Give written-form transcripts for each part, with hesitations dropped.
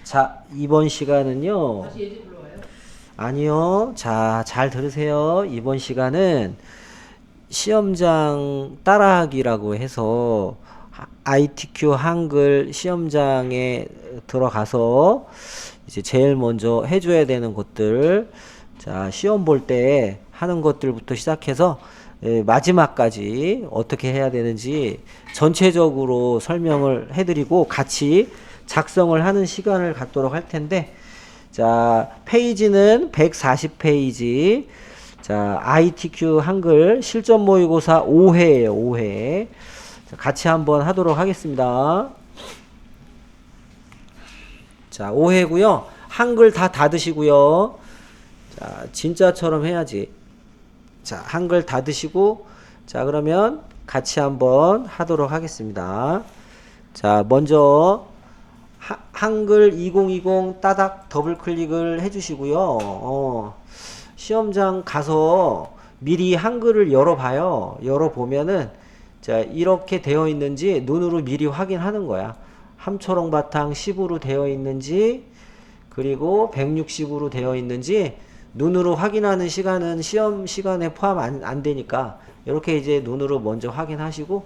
자, 이번 시간은요. 다시 예지 불러와요? 아니요. 자, 잘 들으세요. 이번 시간은 시험장 따라하기라고 해서 ITQ 한글 시험장에 들어가서 이제 제일 먼저 해줘야 되는 것들, 자, 시험 볼 때 하는 것들부터 시작해서 마지막까지 어떻게 해야 되는지 전체적으로 설명을 해드리고 같이 작성을 하는 시간을 갖도록 할 텐데, 자, 페이지는 140페이지. 자, ITQ 한글 실전 모의고사 5회예요, 5회. 자, 같이 한번 하도록 하겠습니다. 자, 5회고요. 한글 다 닫으시고요. 자, 진짜처럼 해야지. 자, 한글 닫으시고, 자, 그러면 같이 한번 하도록 하겠습니다. 자, 먼저 한글 2020 따닥 더블 클릭을 해주시고요. 시험장 가서 미리 한글을 열어봐요. 열어보면은, 자, 이렇게 되어 있는지 눈으로 미리 확인하는 거야. 함초롱 바탕 10으로 되어 있는지, 그리고 160으로 되어 있는지, 눈으로 확인하는 시간은 시험 시간에 포함 안 되니까, 이렇게 이제 눈으로 먼저 확인하시고,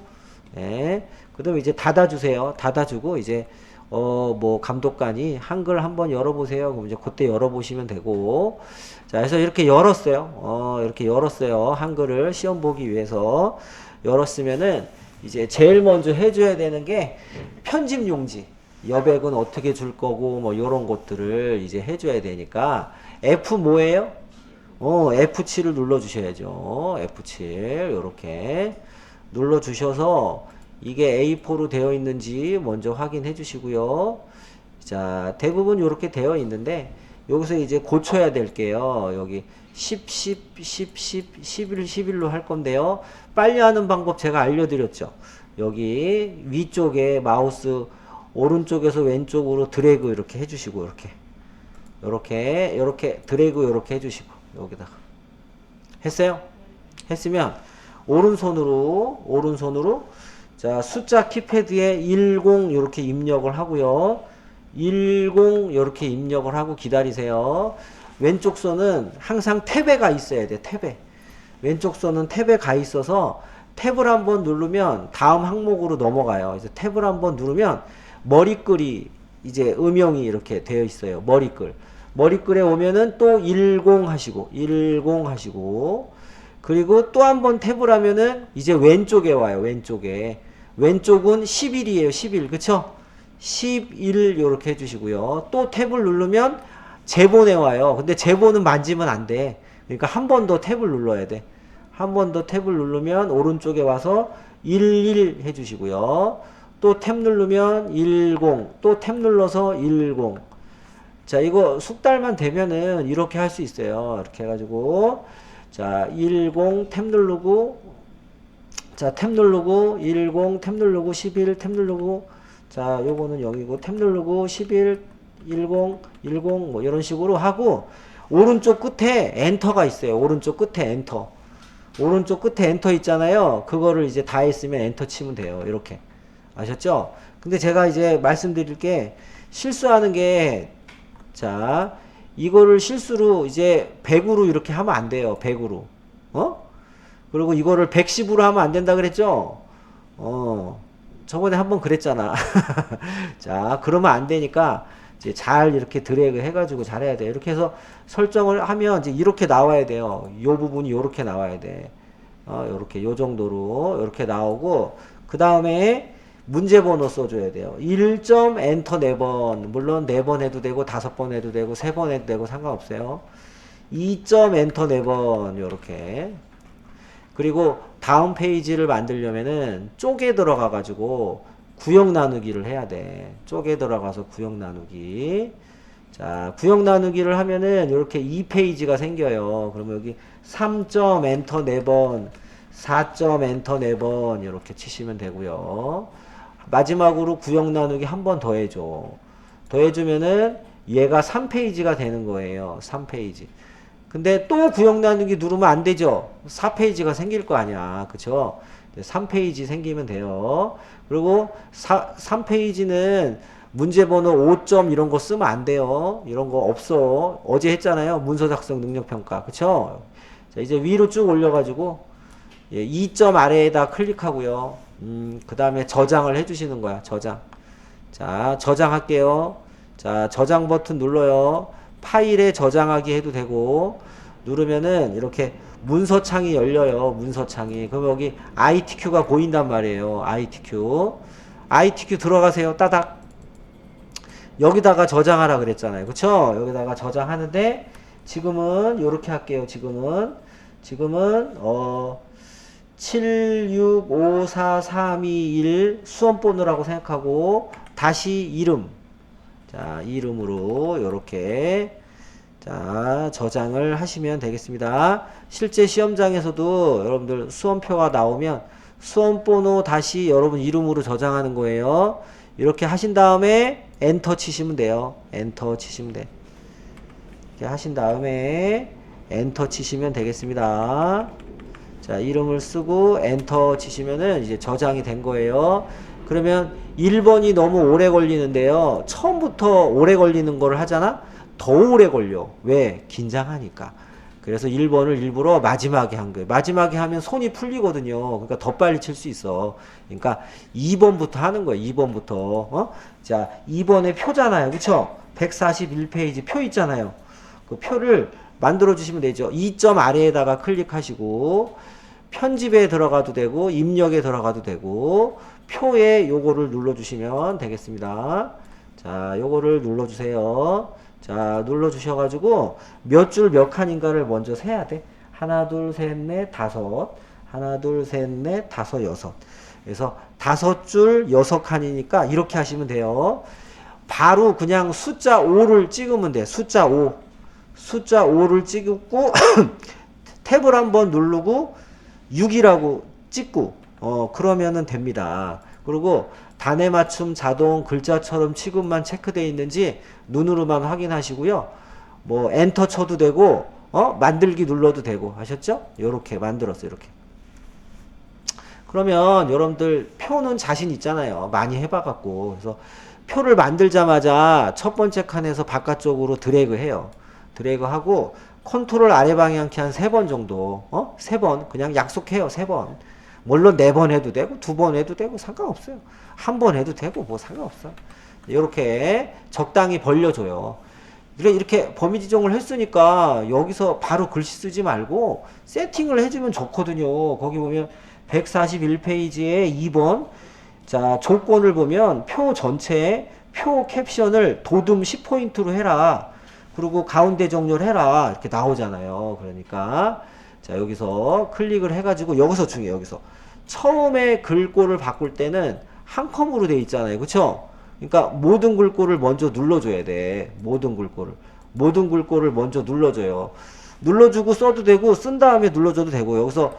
예. 그 다음에 이제 닫아주세요. 닫아주고, 이제, 뭐, 감독관이 한글 한번 열어보세요. 그럼 이제 그때 열어보시면 되고. 자, 그래서 이렇게 열었어요. 이렇게 열었어요. 한글을 시험 보기 위해서. 열었으면은, 이제 제일 먼저 해줘야 되는 게 편집 용지. 여백은 어떻게 줄 거고, 뭐, 요런 것들을 이제 해줘야 되니까. F 뭐예요? F7을 눌러주셔야죠. F7. 요렇게 눌러주셔서, 이게 A4로 되어 있는지 먼저 확인해 주시고요. 자, 대부분 이렇게 되어 있는데, 여기서 이제 고쳐야 될게요. 여기 10, 11, 11로 할 건데요. 빨리 하는 방법 제가 알려드렸죠. 여기 위쪽에 마우스 오른쪽에서 왼쪽으로 드래그 이렇게 해주시고, 이렇게 드래그 이렇게 해주시고, 여기다가. 했어요? 했으면, 오른손으로, 자, 숫자 키패드에 10 이렇게 입력을 하고요. 10 이렇게 입력을 하고 기다리세요. 왼쪽 손은 항상 탭에가 있어야 돼. 탭에. 왼쪽 손은 탭에 가 있어서 탭을 한번 누르면 다음 항목으로 넘어가요. 이제 탭을 한번 누르면 머리글이 이제 음영이 이렇게 되어 있어요. 머리글에 오면은 또 10 하시고 그리고 또 한번 탭을 하면은 이제 왼쪽에 와요. 왼쪽은 11이에요. 11. 그쵸? 11 요렇게 해주시고요. 또 탭을 누르면 제본에 와요. 근데 제본은 만지면 안 돼. 그러니까 한 번 더 탭을 눌러야 돼. 한 번 더 탭을 누르면 오른쪽에 와서 11 해주시고요. 또 탭 누르면 10. 또 탭 눌러서 10. 자, 이거 숙달만 되면은 이렇게 할 수 있어요. 이렇게 해가지고. 자, 10 탭 누르고, 자, 탭 누르고, 10, 탭 누르고, 11, 탭 누르고, 자, 요거는 0이고, 탭 누르고, 11, 10, 뭐, 이런 식으로 하고, 오른쪽 끝에 엔터가 있어요. 오른쪽 끝에 엔터 있잖아요. 그거를 이제 다 했으면 엔터 치면 돼요. 이렇게. 아셨죠? 근데 제가 이제 말씀드릴 게, 실수하는 게, 자, 이거를 실수로 이제 100으로 이렇게 하면 안 돼요. 100으로. 그리고 이거를 110으로 하면 안 된다 그랬죠? 저번에 한번 그랬잖아. 자, 그러면 안 되니까 이제 잘 이렇게 드래그 해가지고 잘해야 돼요. 이렇게 해서 설정을 하면 이제 이렇게 나와야 돼요. 요 부분이 요렇게 나와야 돼. 요렇게, 요 정도로 이렇게 나오고, 그 다음에 문제 번호 써줘야 돼요. 1점 엔터 4번. 물론 4번 해도 되고, 5번 해도 되고, 3번 해도 되고, 상관없어요. 2점 엔터 4번. 요렇게. 그리고 다음 페이지를 만들려면은 쪼개 들어가 가지고 구역 나누기를 해야 돼. 쪼개 들어가서 구역 나누기. 자, 구역 나누기를 하면은 이렇게 2페이지가 생겨요. 그러면 여기 3점 엔터 4번, 4점 엔터 4번 이렇게 치시면 되고요. 마지막으로 구역 나누기 한 번 더 해줘. 더 해주면은 얘가 3페이지가 되는 거예요. 3페이지. 근데 또 구역 나누기 누르면 안 되죠. 4페이지가 생길 거 아니야. 그쵸? 3페이지 생기면 돼요. 그리고 3페이지는 문제번호 5점 이런 거 쓰면 안 돼요. 이런 거 없어. 어제 했잖아요. 문서 작성 능력 평가. 그쵸? 자, 이제 위로 쭉 올려가지고, 예, 2점 아래에다 클릭하고요. 그 다음에 저장을 해주시는 거야. 저장. 자, 저장할게요. 자, 저장 버튼 눌러요. 파일에 저장하기 해도 되고, 누르면은 이렇게 문서창이 열려요. 문서창이. 그럼 여기 ITQ가 보인단 말이에요. ITQ. ITQ 들어가세요. 따닥. 여기다가 저장하라 그랬잖아요. 그쵸? 여기다가 저장하는데, 지금은 요렇게 할게요. 지금은 7654321 수험번호라고 생각하고 다시 이름, 자 이름으로 요렇게 자 저장을 하시면 되겠습니다. 실제 시험장에서도 여러분들 수험표가 나오면 수험번호 다시 여러분 이름으로 저장하는 거예요. 이렇게 하신 다음에 엔터 치시면 돼요. 엔터 치시면 돼. 이렇게 하신 다음에 엔터 치시면 되겠습니다. 자, 이름을 쓰고 엔터 치시면은 이제 저장이 된 거예요. 그러면 1번이 너무 오래 걸리는데요. 처음부터 오래 걸리는 걸 하잖아? 더 오래 걸려. 왜? 긴장하니까. 그래서 1번을 일부러 마지막에 한 거예요. 마지막에 하면 손이 풀리거든요. 그러니까 더 빨리 칠 수 있어. 그러니까 2번부터 하는 거예요. 2번부터. 어? 자, 2번에 표잖아요. 그쵸? 141페이지 표 있잖아요. 그 표를 만들어 주시면 되죠. 2점 아래에다가 클릭하시고 편집에 들어가도 되고 입력에 들어가도 되고 표에 요거를 눌러 주시면 되겠습니다. 자, 요거를 눌러 주세요. 자, 눌러 주셔 가지고 몇 줄 몇 칸인가를 먼저 세야 돼. 하나, 둘, 셋, 넷, 다섯. 하나, 둘, 셋, 넷, 다섯, 여섯. 그래서 5줄 6칸이니까 이렇게 하시면 돼요. 바로 그냥 숫자 5를 찍으면 돼. 숫자 5. 숫자 5를 찍고 탭을 한번 누르고 6이라고 찍고 그러면은 됩니다. 그리고 단에 맞춤 자동 글자처럼 취급만 체크되어 있는지 눈으로만 확인하시고요. 뭐 엔터 쳐도 되고 만들기 눌러도 되고 하셨죠? 요렇게 만들었어요. 이렇게. 그러면 여러분들 표는 자신 있잖아요. 많이 해봐갖고. 그래서 표를 만들자마자 첫 번째 칸에서 바깥쪽으로 드래그 해요. 드래그 하고 컨트롤 아래 방향키 한 3번 정도 3번 그냥 약속해요. 3번 물론 4번 해도 되고 2번 해도 되고 상관없어요. 1번 해도 되고 뭐 상관없어요. 이렇게 적당히 벌려줘요. 이렇게 범위 지정을 했으니까 여기서 바로 글씨 쓰지 말고 세팅을 해주면 좋거든요. 거기 보면 141페이지에 2번 자 조건을 보면 표 전체에 표 캡션을 도둠 10포인트로 해라. 그리고 가운데 정렬 해라. 이렇게 나오잖아요. 그러니까 자 여기서 클릭을 해가지고 여기서 중요해요. 여기서 처음에 글꼴을 바꿀 때는 한 컴으로 돼 있잖아요. 그쵸? 그러니까 모든 글꼴을 먼저 눌러줘야 돼. 모든 글꼴을 먼저 눌러줘요. 눌러주고 써도 되고 쓴 다음에 눌러줘도 되고 여기서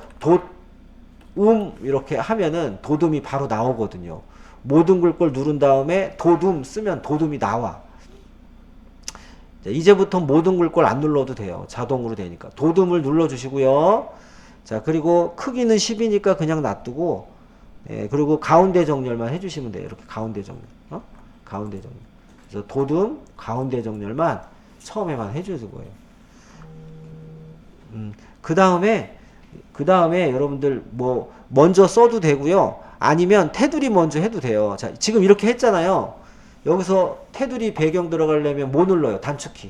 이렇게 하면은 도둠이 바로 나오거든요. 모든 글꼴 누른 다음에 도둠 쓰면 도둠이 나와. 자, 이제부터 모든 글꼴 안 눌러도 돼요. 자동으로 되니까. 도둠을 눌러주시고요. 자, 그리고 크기는 10이니까 그냥 놔두고, 네, 그리고 가운데 정렬만 해주시면 돼요. 이렇게 가운데 정렬. 가운데 정렬. 그래서 도둠, 가운데 정렬만 처음에만 해주는 거예요. 그 다음에 여러분들 뭐, 먼저 써도 되고요. 아니면 테두리 먼저 해도 돼요. 자, 지금 이렇게 했잖아요. 여기서 테두리 배경 들어가려면 뭐 눌러요? 단축키.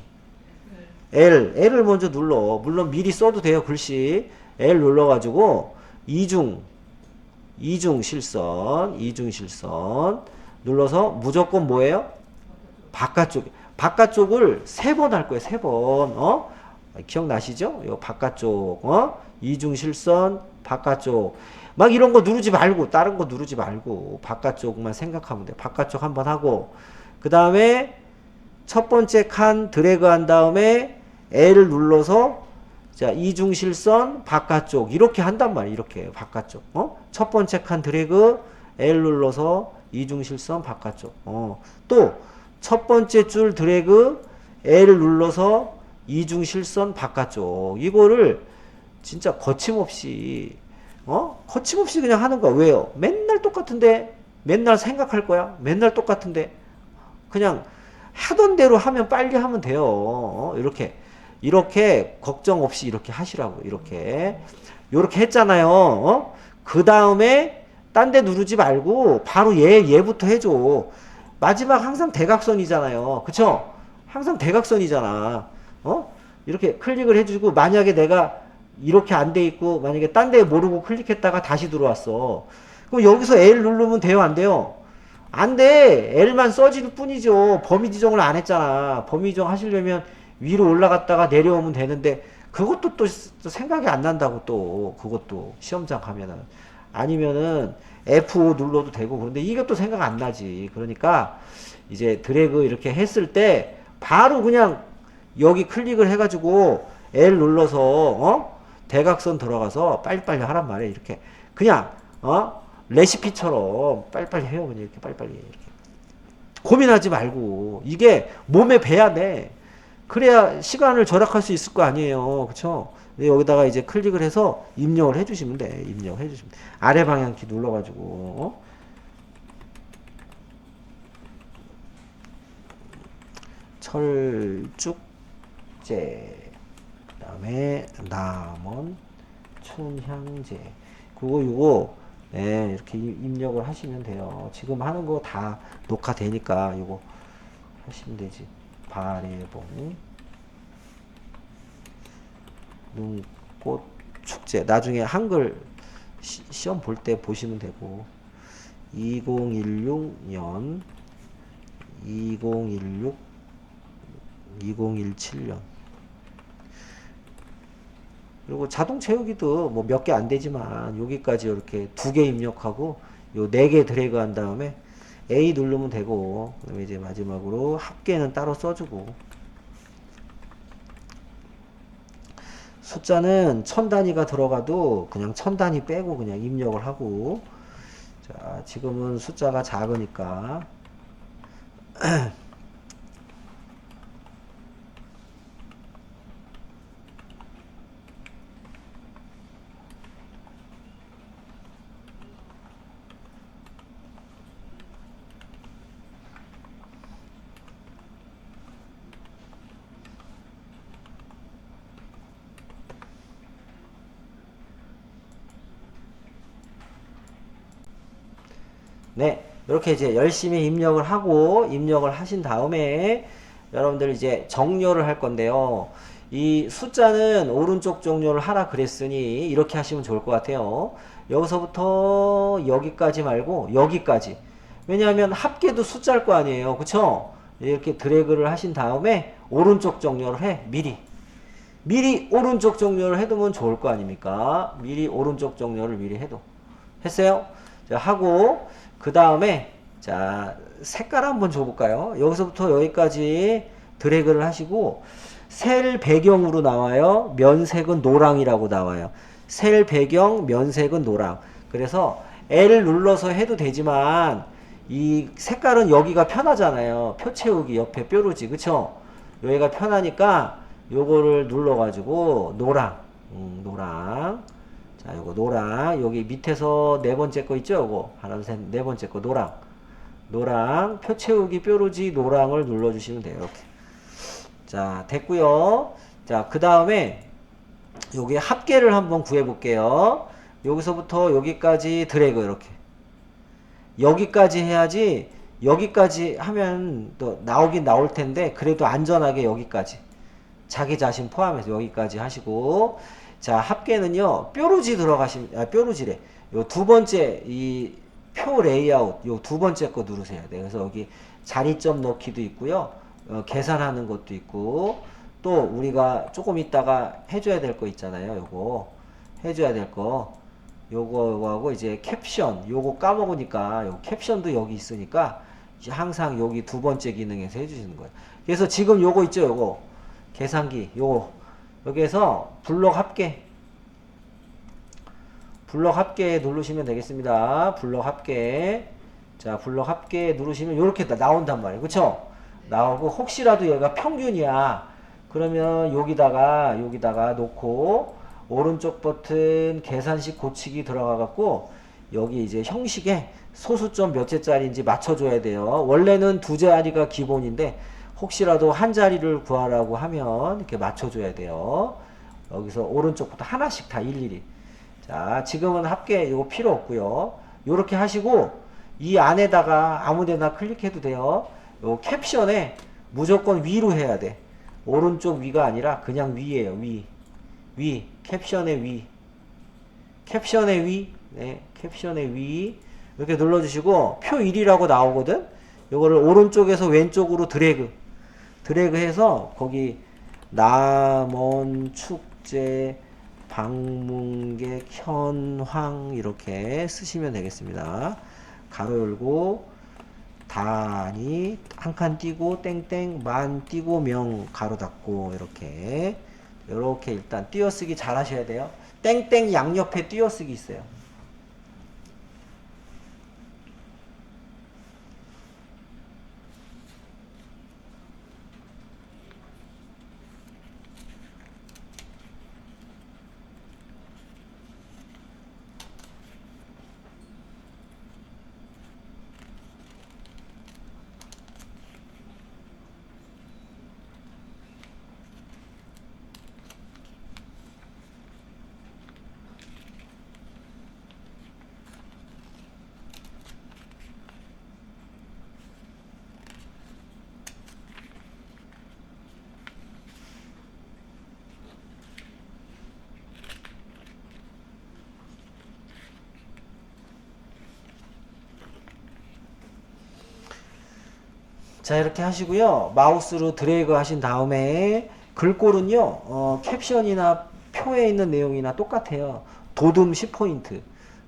L을 먼저 눌러. 물론 미리 써도 돼요. 글씨. L 눌러가지고 이중 실선 눌러서 무조건 뭐예요? 바깥쪽을 3번 할 거예요. 3번. 기억나시죠? 요 바깥쪽. 이중 실선 바깥쪽. 막 이런 거 누르지 말고 다른 거 누르지 말고 바깥쪽만 생각하면 돼요. 바깥쪽 한번 하고 그 다음에 첫 번째 칸 드래그 한 다음에 L을 눌러서 자 이중실선 바깥쪽 이렇게 한단 말이에요. 이렇게 바깥쪽 첫 번째 칸 드래그 L 눌러서 이중실선 바깥쪽 또 첫 번째 줄 드래그 L을 눌러서 이중실선 바깥쪽 이거를 진짜 거침없이 거침없이 그냥 하는 거야. 왜요? 맨날 똑같은데 맨날 생각할 거야. 맨날 똑같은데 그냥 하던 대로 하면 빨리 하면 돼요. 이렇게 걱정 없이 이렇게 하시라고. 이렇게 했잖아요. 그 다음에 딴 데 누르지 말고 바로 얘부터 해줘. 마지막 항상 대각선이잖아요. 그쵸? 항상 대각선이잖아. 이렇게 클릭을 해주고, 만약에 내가 이렇게 안 돼 있고 만약에 딴 데 모르고 클릭했다가 다시 들어왔어. 그럼 여기서 L 누르면 돼요, 안 돼요? 안 돼. L만 써질 뿐이죠. 범위 지정을 안 했잖아. 범위 지정 하시려면 위로 올라갔다가 내려오면 되는데, 그것도 또 생각이 안 난다고. 또 그것도 시험장 가면은, 아니면은 F5 눌러도 되고. 그런데 이것도 생각 안 나지. 그러니까 이제 드래그 이렇게 했을 때 바로 그냥 여기 클릭을 해가지고 L 눌러서 대각선 들어가서 빨리빨리 하란 말이에요. 이렇게 그냥 레시피처럼 빨리빨리 해요. 그냥 이렇게 빨리빨리 이렇게 고민하지 말고, 이게 몸에 배야 돼. 그래야 시간을 절약할 수 있을 거 아니에요. 그쵸? 여기다가 이제 클릭을 해서 입력을 해주시면 돼. 입력해 주시면 돼. 아래 방향키 눌러가지고 철쭉제, 그 다음에 남원 춘향제, 요거 네, 이렇게 입력을 하시면 돼요. 지금 하는 거 다 녹화되니까 요거 하시면 되지. 발해봉 눈꽃 축제, 나중에 한글 시험 볼 때 보시면 되고, 2016년 2016 2017년. 그리고 자동 채우기도 뭐 몇 개 안 되지만 여기까지 이렇게 2개 입력하고 요 4개 드래그 한 다음에 A 누르면 되고, 그다음에 이제 마지막으로 합계는 따로 써주고, 숫자는 1000단위가 들어가도 그냥 1000단위 빼고 그냥 입력을 하고. 자, 지금은 숫자가 작으니까 네, 이렇게 이제 열심히 입력을 하신 다음에 여러분들 이제 정렬을 할 건데요. 이 숫자는 오른쪽 정렬을 하라 그랬으니 이렇게 하시면 좋을 것 같아요. 여기서부터 여기까지 말고 여기까지. 왜냐하면 합계도 숫자일 거 아니에요. 그쵸? 이렇게 드래그를 하신 다음에 오른쪽 정렬을 해. 미리 오른쪽 정렬을 해두면 좋을 거 아닙니까? 미리 오른쪽 정렬을 미리 해도. 했어요? 자, 하고 그 다음에 자, 색깔 한번 줘볼까요? 여기서부터 여기까지 드래그를 하시고, 셀 배경으로 나와요. 면색은 노랑이라고 나와요. 셀 배경, 면색은 노랑. 그래서 L 눌러서 해도 되지만 이 색깔은 여기가 편하잖아요. 표 채우기 옆에 뾰루지, 그쵸? 여기가 편하니까 요거를 눌러가지고 노랑, 노랑. 자, 요거 노랑. 여기 밑에서 네 번째 거 있죠? 요거 하나, 둘, 셋, 네 번째 거 노랑. 표 채우기 뾰루지 노랑을 눌러주시면 돼요. 이렇게. 자, 됐고요. 자, 그 다음에 여기 합계를 한번 구해볼게요. 여기서부터 여기까지 드래그 이렇게. 여기까지 해야지. 여기까지 하면 또 나오긴 나올 텐데 그래도 안전하게 여기까지. 자기 자신 포함해서 여기까지 하시고. 자, 합계는요, 뾰루지 들어가시면, 뾰루지래. 요 두 번째, 이 표 레이아웃, 요 두 번째 거 누르세요. 네, 그래서 여기 자리점 넣기도 있고요. 계산하는 것도 있고, 또 우리가 조금 있다가 해줘야 될 거 있잖아요. 요거. 해줘야 될 거. 요거하고 이제 캡션, 요거 까먹으니까, 요 캡션도 여기 있으니까, 이제 항상 여기 두 번째 기능에서 해주시는 거예요. 그래서 지금 요거 있죠, 요거. 계산기, 요거. 여기에서 블록 합계 누르시면 되겠습니다. 블록 합계. 자, 블록 합계 누르시면 이렇게 나온단 말이에요. 그쵸? 나오고, 혹시라도 얘가 평균이야 그러면 여기다가 놓고, 오른쪽 버튼 계산식 고치기 들어가 갖고 여기 이제 형식에 소수점 몇 개짜리인지 맞춰줘야 돼요. 원래는 두 자리가 기본인데 혹시라도 한 자리를 구하라고 하면 이렇게 맞춰줘야 돼요. 여기서 오른쪽부터 하나씩 다 일일이. 자, 지금은 합계 이거 필요 없고요. 요렇게 하시고 이 안에다가 아무데나 클릭해도 돼요. 요 캡션에 무조건 위로 해야 돼. 오른쪽 위가 아니라 그냥 위에요. 위. 캡션의 위. 캡션의 위. 네, 캡션의 위. 이렇게 눌러주시고 표 1이라고 나오거든. 요거를 오른쪽에서 왼쪽으로 드래그 해서 거기 남원 축제 방문객 현황 이렇게 쓰시면 되겠습니다. 가로 열고 단위 한 칸 띄고 땡땡 만 띄고 명 가로 닫고 이렇게 일단 띄어쓰기 잘 하셔야 돼요. 땡땡 양옆에 띄어쓰기 있어요. 자, 이렇게 하시고요. 마우스로 드래그 하신 다음에 글꼴은요, 캡션이나 표에 있는 내용이나 똑같아요. 도둠 10포인트.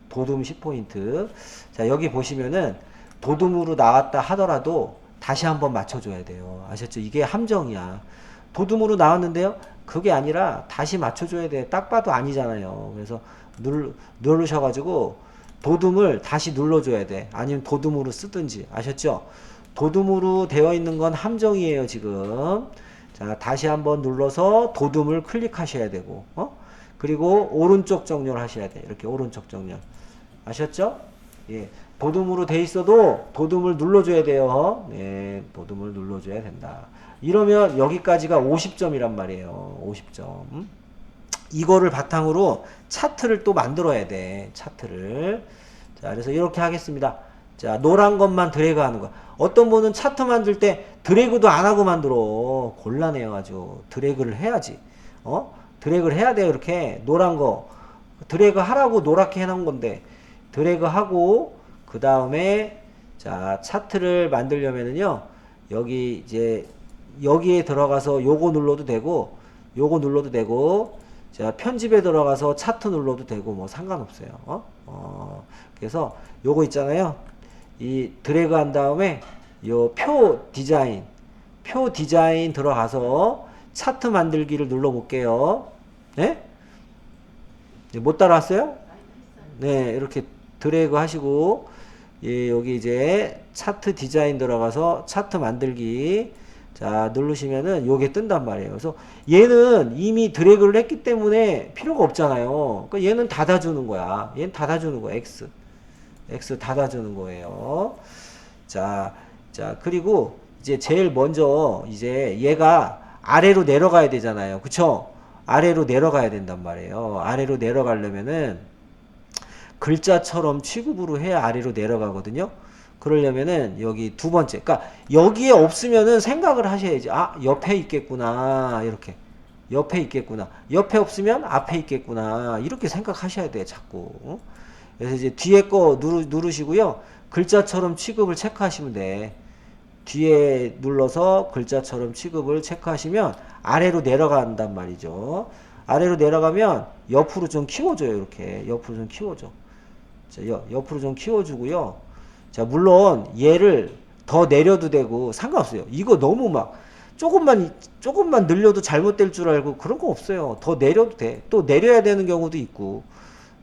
도둠 10포인트. 자, 여기 보시면은 도둠으로 나왔다 하더라도 다시 한번 맞춰줘야 돼요. 아셨죠? 이게 함정이야. 도둠으로 나왔는데요. 그게 아니라 다시 맞춰줘야 돼. 딱 봐도 아니잖아요. 그래서 누르셔가지고 도둠을 다시 눌러줘야 돼. 아니면 도둠으로 쓰든지. 아셨죠? 도둠으로 되어 있는 건 함정이에요, 지금. 자, 다시 한번 눌러서 도둠을 클릭하셔야 되고, 그리고 오른쪽 정렬 하셔야 돼. 이렇게 오른쪽 정렬. 아셨죠? 예. 도둠으로 돼 있어도 도둠을 눌러줘야 돼요. 예, 도둠을 눌러줘야 된다. 이러면 여기까지가 50점이란 말이에요. 50점. 이거를 바탕으로 차트를 또 만들어야 돼. 차트를. 자, 그래서 이렇게 하겠습니다. 자, 노란 것만 드래그 하는 거. 어떤 분은 차트 만들 때 드래그도 안 하고 만들어. 곤란해요, 아주. 드래그를 해야지. 드래그를 해야 돼요, 이렇게. 노란 거. 드래그 하라고 노랗게 해놓은 건데. 드래그 하고, 그 다음에, 자, 차트를 만들려면은요, 여기 이제, 여기에 들어가서 요거 눌러도 되고, 요거 눌러도 되고, 자, 편집에 들어가서 차트 눌러도 되고, 뭐 상관없어요. 그래서 요거 있잖아요. 이 드래그 한 다음에 요 표 디자인 들어가서 차트 만들기를 눌러 볼게요. 네? 못 따라왔어요? 네, 이렇게 드래그 하시고, 예, 여기 이제 차트 디자인 들어가서 차트 만들기. 자, 누르시면은 요게 뜬단 말이에요. 그래서 얘는 이미 드래그를 했기 때문에 필요가 없잖아요. 그러니까 얘는 닫아주는 거야. 얘는 닫아주는 거야. X 닫아주는 거예요. 자, 그리고 이제 제일 먼저 이제 얘가 아래로 내려가야 되잖아요. 그쵸? 아래로 내려가야 된단 말이에요. 아래로 내려가려면은 글자처럼 취급으로 해야 아래로 내려가거든요. 그러려면은 여기 두 번째. 그러니까 여기에 없으면은 생각을 하셔야지. 아, 옆에 있겠구나. 이렇게. 옆에 있겠구나. 옆에 없으면 앞에 있겠구나. 이렇게 생각하셔야 돼, 자꾸. 그래서 이제 뒤에 거 누르시고요. 글자처럼 취급을 체크하시면 돼. 뒤에 눌러서 글자처럼 취급을 체크하시면 아래로 내려간단 말이죠. 아래로 내려가면 옆으로 좀 키워줘요. 이렇게. 옆으로 좀 키워줘. 자, 옆으로 좀 키워주고요. 자, 물론 얘를 더 내려도 되고 상관없어요. 이거 너무 막 조금만 늘려도 잘못될 줄 알고 그런 거 없어요. 더 내려도 돼. 또 내려야 되는 경우도 있고.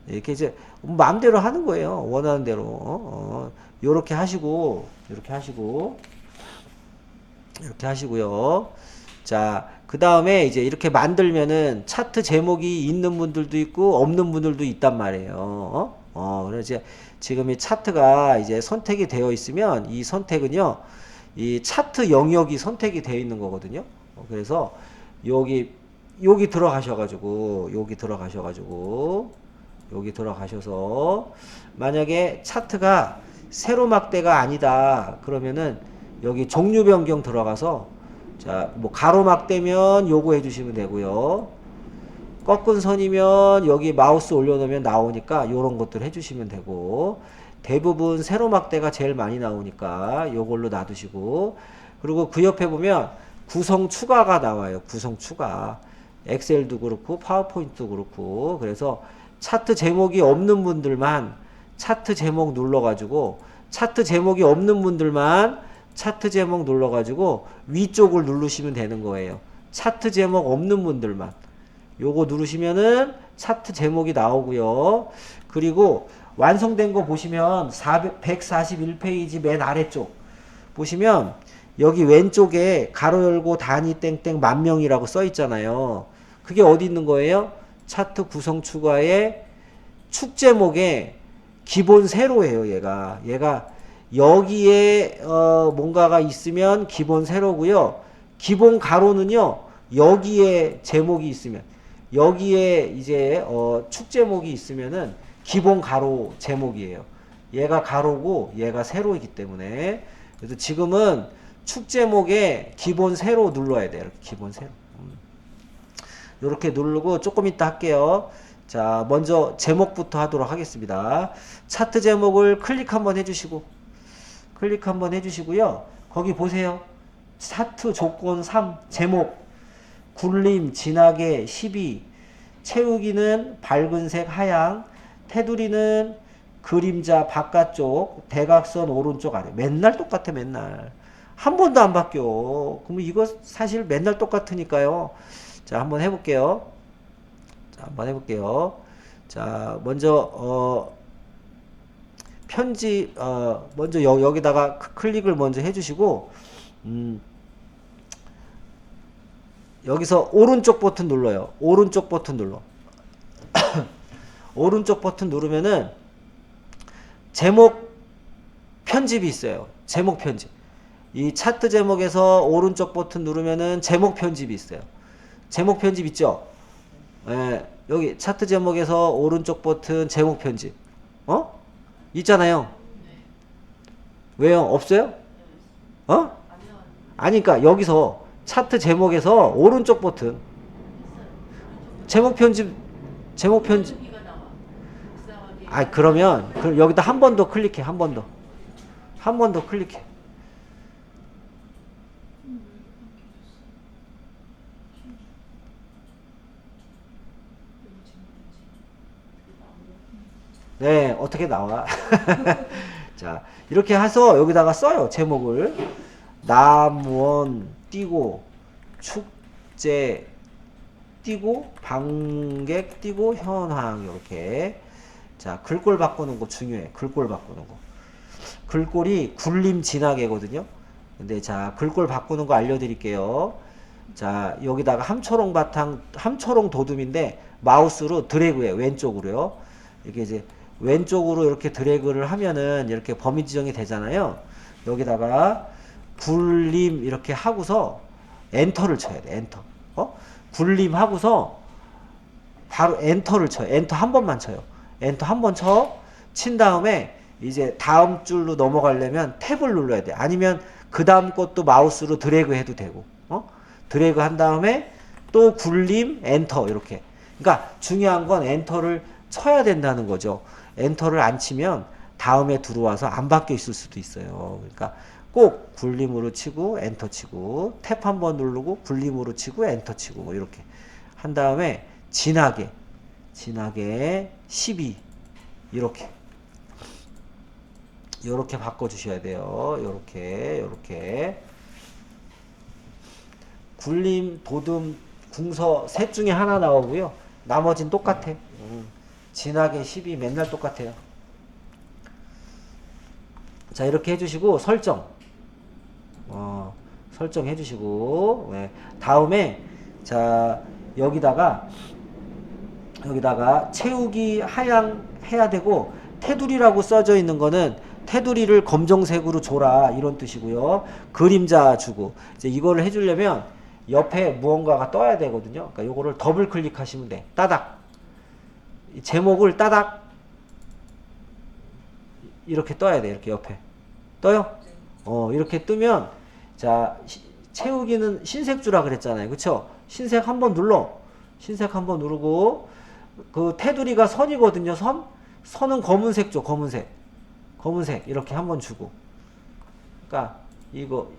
이렇게 이제 마음대로 하는 거예요. 원하는 대로. 요렇게 하시고, 이렇게 하시고요. 자, 그 다음에 이제 이렇게 만들면은 차트 제목이 있는 분들도 있고 없는 분들도 있단 말이에요. 그래서 이제 지금 이 차트가 이제 선택이 되어 있으면 이 선택은요, 이 차트 영역이 선택이 되어 있는 거거든요. 그래서 여기 들어가셔가지고 여기 들어가셔서 만약에 차트가 세로 막대가 아니다 그러면은 여기 종류 변경 들어가서 자, 뭐 가로막대면 요거 해주시면 되고요. 꺾은 선이면 여기 마우스 올려놓으면 나오니까 요런 것들 해주시면 되고, 대부분 세로막대가 제일 많이 나오니까 요걸로 놔두시고, 그리고 그 옆에 보면 구성 추가가 나와요. 구성 추가. 엑셀도 그렇고 파워포인트도 그렇고. 그래서 차트 제목이 없는 분들만 차트 제목 눌러가지고, 차트 제목이 없는 분들만 차트 제목 눌러가지고 위쪽을 누르시면 되는 거예요. 차트 제목 없는 분들만 요거 누르시면은 차트 제목이 나오고요. 그리고 완성된 거 보시면 141페이지 맨 아래쪽 보시면 여기 왼쪽에 가로 열고 단위 땡땡 만명이라고 써 있잖아요. 그게 어디 있는 거예요? 차트 구성 추가의 축 제목에 기본 세로예요. 얘가 여기에 뭔가가 있으면 기본 세로고요. 기본 가로는요, 여기에 제목이 있으면, 여기에 이제 축 제목이 있으면은 기본 가로 제목이에요. 얘가 가로고 얘가 세로이기 때문에. 그래서 지금은 축 제목에 기본 세로 눌러야 돼요. 이렇게 기본 세로. 이렇게 누르고 조금 이따 할게요. 자, 먼저 제목부터 하도록 하겠습니다. 차트 제목을 클릭 한번 해주시고, 거기 보세요. 차트 조건 3 제목 굴림 진하게 12, 채우기는 밝은색 하양, 테두리는 그림자 바깥쪽, 대각선 오른쪽 아래. 맨날 똑같아. 맨날 한 번도 안 바뀌어. 그럼 이거 사실 맨날 똑같으니까요. 자, 한번 해볼게요. 자, 먼저 편집 먼저 여기다가 클릭을 먼저 해주시고, 여기서 오른쪽 버튼 눌러요. 오른쪽 버튼 눌러. 오른쪽 버튼 누르면은 제목 편집이 있어요. 제목 편집. 이 차트 제목에서 오른쪽 버튼 누르면은 제목 편집이 있어요. 제목 편집 있죠? 예, 여기 차트 제목에서 오른쪽 버튼 제목 편집. 있잖아요. 왜요? 없어요? 아니, 그러니까 여기서 차트 제목에서 오른쪽 버튼 제목 편집. 그러면 여기다 한 번 더 클릭해. 한 번 더 클릭해. 네, 어떻게 나와? 자, 이렇게 해서 여기다가 써요. 제목을. 남원 띄고 축제 띄고 방객 띄고 현황. 이렇게. 자, 글꼴 바꾸는 거 중요해. 글꼴 바꾸는 거. 글꼴이 굴림 진하게거든요. 근데 자, 글꼴 바꾸는 거 알려드릴게요. 자, 여기다가 함초롱 바탕, 함초롱 도둠인데 마우스로 드래그해. 왼쪽으로요. 이게 이제 왼쪽으로 이렇게 드래그를 하면은 이렇게 범위 지정이 되잖아요. 여기다가 굴림 이렇게 하고서 엔터를 쳐야 돼. 엔터. 굴림 하고서 바로 엔터를 쳐요. 엔터 한 번만 쳐요. 엔터 한 번 쳐. 친 다음에 이제 다음 줄로 넘어가려면 탭을 눌러야 돼. 아니면 그 다음 것도 마우스로 드래그 해도 되고. 드래그 한 다음에 또 굴림 엔터 이렇게. 그러니까 중요한 건 엔터를 쳐야 된다는 거죠. 엔터를 안 치면 다음에 들어와서 안 바뀌어 있을 수도 있어요. 그러니까 꼭 굴림으로 치고 엔터 치고 탭 한 번 누르고 굴림으로 치고 엔터 치고 뭐 이렇게 한 다음에 진하게 12 이렇게 바꿔 주셔야 돼요. 요렇게 굴림, 도둠, 궁서 셋 중에 하나 나오고요. 나머진 똑같아. 진하게 12 맨날 똑같아요. 자, 이렇게 해주시고 설정 해주시고, 네. 다음에 자, 여기다가 채우기 하향 해야 되고 테두리라고 써져 있는 거는 테두리를 검정색으로 줘라 이런 뜻이고요. 그림자 주고 이제 이거를 해주려면 옆에 무언가가 떠야 되거든요. 그러니까 요거를 더블 클릭하시면 돼. 따닥 제목을 따닥 이렇게 떠야 돼. 이렇게 옆에 떠요? 이렇게 뜨면 자 채우기는 흰색 주라 그랬잖아요. 그쵸? 흰색 한번 눌러. 흰색 한번 누르고 그 테두리가 선이거든요. 선은 검은색 줘. 검은색 이렇게 한번 주고 그러니까 이거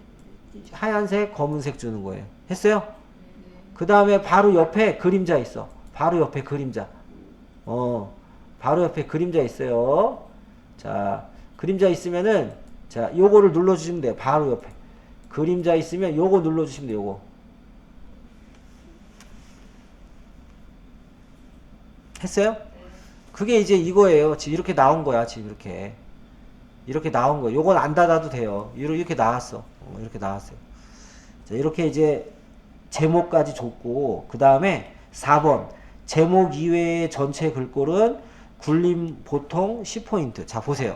하얀색 검은색 주는 거예요. 했어요? 그 다음에 바로 옆에 그림자 있어. 바로 옆에 그림자 바로 옆에 그림자 있어요. 자 그림자 있으면은 자 요거를 눌러주시면 돼요. 바로 옆에 그림자 있으면 요거 눌러주시면 돼요. 요거 했어요? 그게 이제 이거예요. 지금 이렇게 나온 거야. 지금 이렇게 나온 거예요. 요건 안 닫아도 돼요. 이렇게 나왔어. 이렇게 나왔어요. 자, 이렇게 이제 제목까지 줬고 그 다음에 4번 제목 이외의 전체 글꼴은 굴림 보통 10포인트. 자 보세요.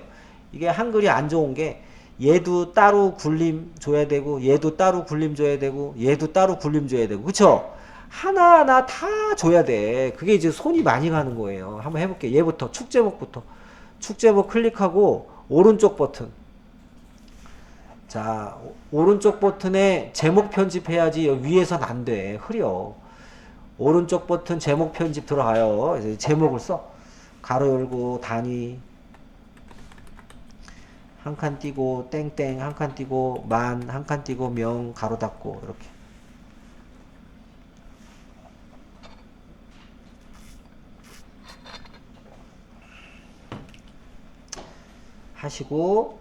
이게 한글이 안 좋은 게 얘도 따로 굴림 줘야 되고 얘도 따로 굴림 줘야 되고 얘도 따로 굴림 줘야 되고 그쵸? 하나하나 다 줘야 돼. 그게 이제 손이 많이 가는 거예요. 한번 해볼게요. 얘부터 축제목부터 축제목 클릭하고 오른쪽 버튼 자 오른쪽 버튼에 제목 편집해야지 위에선 안 돼. 흐려. 오른쪽 버튼 제목 편집 들어가요. 이제 제목을 써. 가로 열고 단위 한 칸 띄고 땡땡 한 칸 띄고 만 한 칸 띄고 명 가로 닫고 이렇게 하시고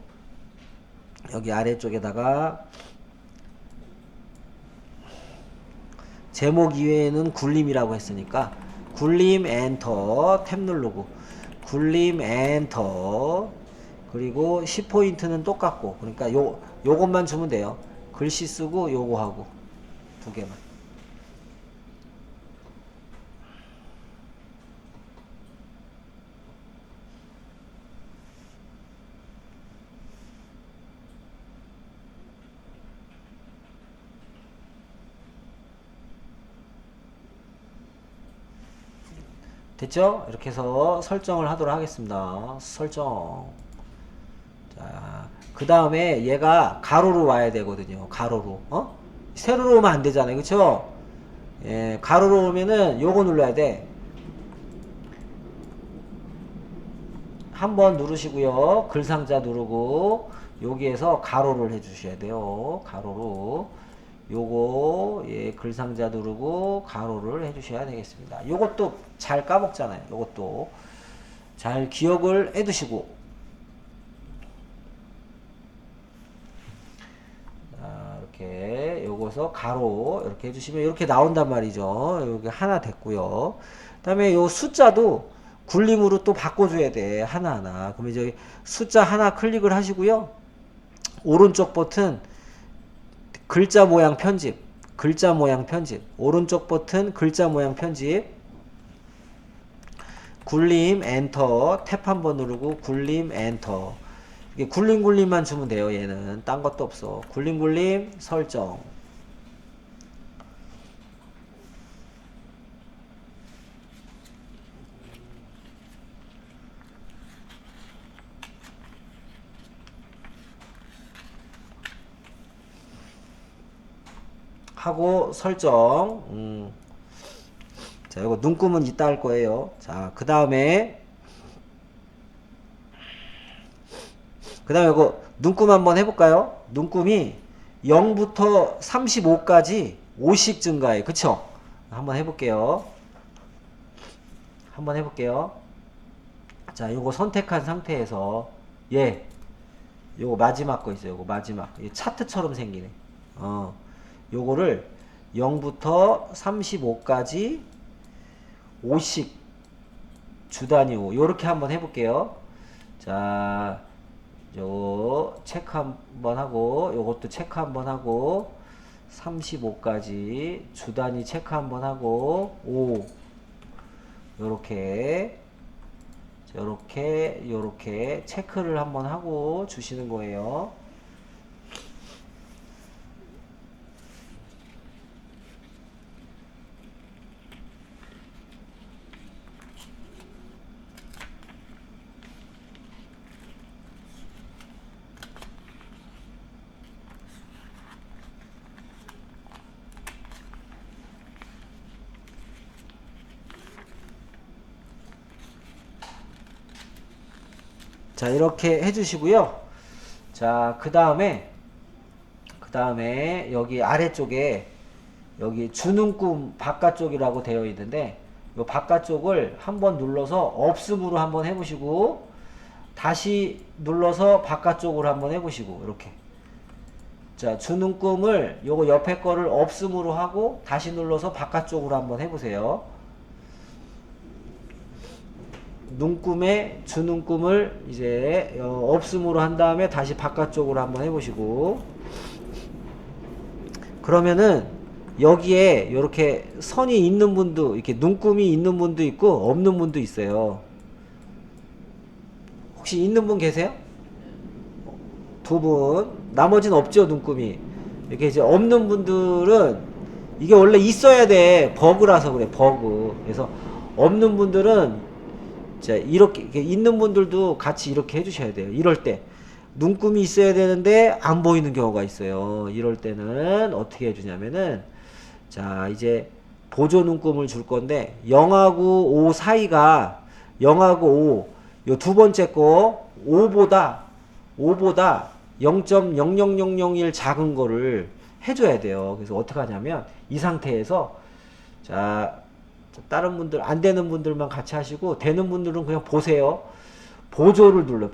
여기 아래쪽에다가 제목 이외에는 굴림이라고 했으니까 굴림 엔터 탭 누르고 굴림 엔터 그리고 10포인트는 똑같고 그러니까 요것만 주면 돼요. 글씨 쓰고 요거 하고 두 개만 됐죠? 이렇게 해서 설정을 하도록 하겠습니다. 설정. 자, 그 다음에 얘가 가로로 와야 되거든요. 가로로. 세로로 오면 안 되잖아요. 그쵸? 예, 가로로 오면은 요거 눌러야 돼. 한번 누르시고요. 글상자 누르고 여기에서 가로를 해주셔야 돼요. 가로로. 요거 예 글상자 누르고 가로를 해주셔야 되겠습니다. 요것도 잘 까먹잖아요. 요것도 잘 기억을 해두시고 이렇게 요거서 가로 이렇게 해주시면 이렇게 나온단 말이죠. 여기 하나 됐고요. 그 다음에 요 숫자도 굴림으로 또 바꿔줘야 돼. 하나하나. 그러면 이제 숫자 하나 클릭을 하시고요. 오른쪽 버튼 글자 모양 편집 오른쪽 버튼 글자 모양 편집 굴림 엔터 탭 한번 누르고 굴림 엔터 이게 굴림만 주면 돼요. 얘는 딴 것도 없어. 굴림 설정 하고 설정 자 이거 눈금은 이따 할 거예요. 자 그 다음에 이거 눈금 한번 해볼까요? 눈금이 0부터 35까지 5씩 증가해. 그쵸? 한번 해볼게요. 자 요거 선택한 상태에서 요거 마지막 거 있어요. 요거 마지막 차트처럼 생기네. 요거를 0부터 35까지 5씩 주 단위로 요렇게 한번 해볼게요. 자, 요 체크 한번 하고 요것도 체크 한번 하고 35까지 주 단위 체크 한번 하고 5 요렇게 요렇게 체크를 한번 하고 주시는 거예요. 자, 이렇게 해주시고요. 자, 그 다음에 여기 아래쪽에 여기 주는 꿈 바깥쪽이라고 되어 있는데 이 바깥쪽을 한번 눌러서 없음으로 한번 해보시고 다시 눌러서 바깥쪽으로 한번 해보시고 이렇게. 자, 주는 꿈을 요거 옆에 거를 없음으로 하고 다시 눌러서 바깥쪽으로 한번 해보세요. 눈꿈에 주는 꿈을 이제 없음으로 한 다음에 다시 바깥쪽으로 한번 해보시고, 그러면은 여기에 이렇게 선이 있는 분도, 이렇게 눈꿈이 있는 분도 있고 없는 분도 있어요. 혹시 있는 분 계세요? 두 분. 나머지는 없죠, 눈꿈이. 이렇게 이제 없는 분들은 이게 원래 있어야 돼. 버그라서 그래, 버그. 그래서 없는 분들은 자, 이렇게 있는 분들도 같이 이렇게 해주셔야 돼요. 이럴 때 눈금이 있어야 되는데 안 보이는 경우가 있어요. 이럴 때는 어떻게 해주냐면은, 자, 이제 보조 눈금을 줄 건데 0하고 5 사이가 0하고 5, 요 두 번째 거 5보다 0.00001 작은 거를 해줘야 돼요. 그래서 어떻게 하냐면 이 상태에서, 자, 다른 분들 안 되는 분들만 같이 하시고 되는 분들은 그냥 보세요. 보조를 눌러요.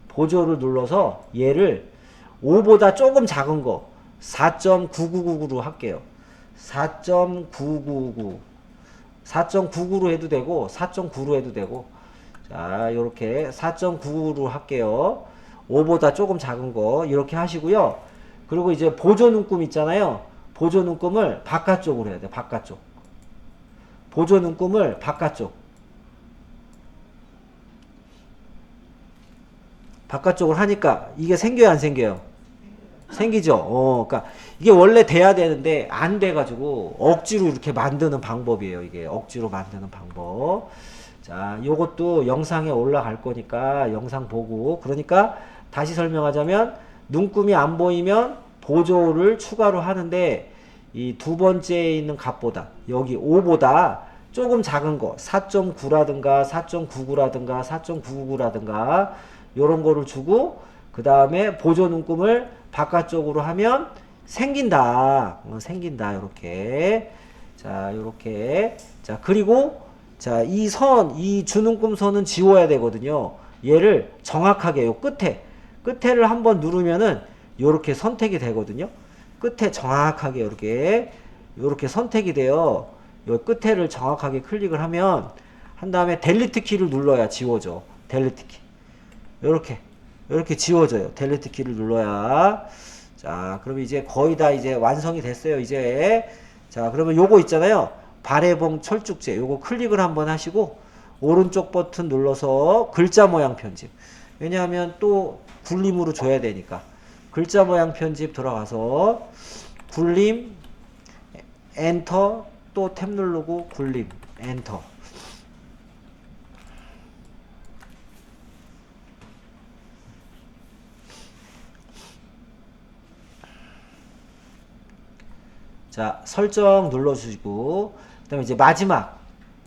보조를 눌러서 얘를 5보다 조금 작은 거 4.9999로 할게요. 4.999로 해도 되고 4.9로 해도 되고, 자, 요렇게 4.99로 할게요. 5보다 조금 작은 거 이렇게 하시고요. 그리고 이제 보조 눈금 있잖아요. 보조 눈금을 바깥쪽으로 해야 돼요. 보조 눈금을 바깥쪽으로 하니까 이게 생겨요, 안 생겨요? 생기죠. 그러니까 이게 원래 돼야 되는데 안 돼가지고 억지로 이렇게 만드는 방법이에요. 이게 억지로 만드는 방법. 자, 요것도 영상에 올라갈 거니까 영상 보고, 그러니까 다시 설명하자면 눈금이 안 보이면 보조를 추가로 하는데 이 두 번째에 있는 값보다 여기 5보다 조금 작은 거 4.9라든가 4.99라든가 4.999라든가 요런 거를 주고, 그 다음에 보조 눈금을 바깥쪽으로 하면 생긴다. 요렇게. 자, 요렇게. 자, 그리고 자, 이 주눈금 선은 지워야 되거든요. 얘를 정확하게 요 끝에를 한번 누르면은 요렇게 선택이 되거든요. 끝에 정확하게 요렇게 선택이 돼요. 요 끝에를 정확하게 클릭을 하면, 한 다음에 델리트 키를 눌러야 지워져. 델리트 키. 요렇게 지워져요. 델리트 키를 눌러야. 자, 그럼 이제 거의 다 이제 완성이 됐어요. 이제. 자, 그러면 요거 있잖아요. 발해봉 철쭉제. 요거 클릭을 한번 하시고 오른쪽 버튼 눌러서 글자 모양 편집. 왜냐하면 또 굴림으로 줘야 되니까. 글자 모양 편집 들어가서 굴림 엔터, 또 탭 누르고 굴림 엔터. 자, 설정 눌러주시고, 그 다음에 이제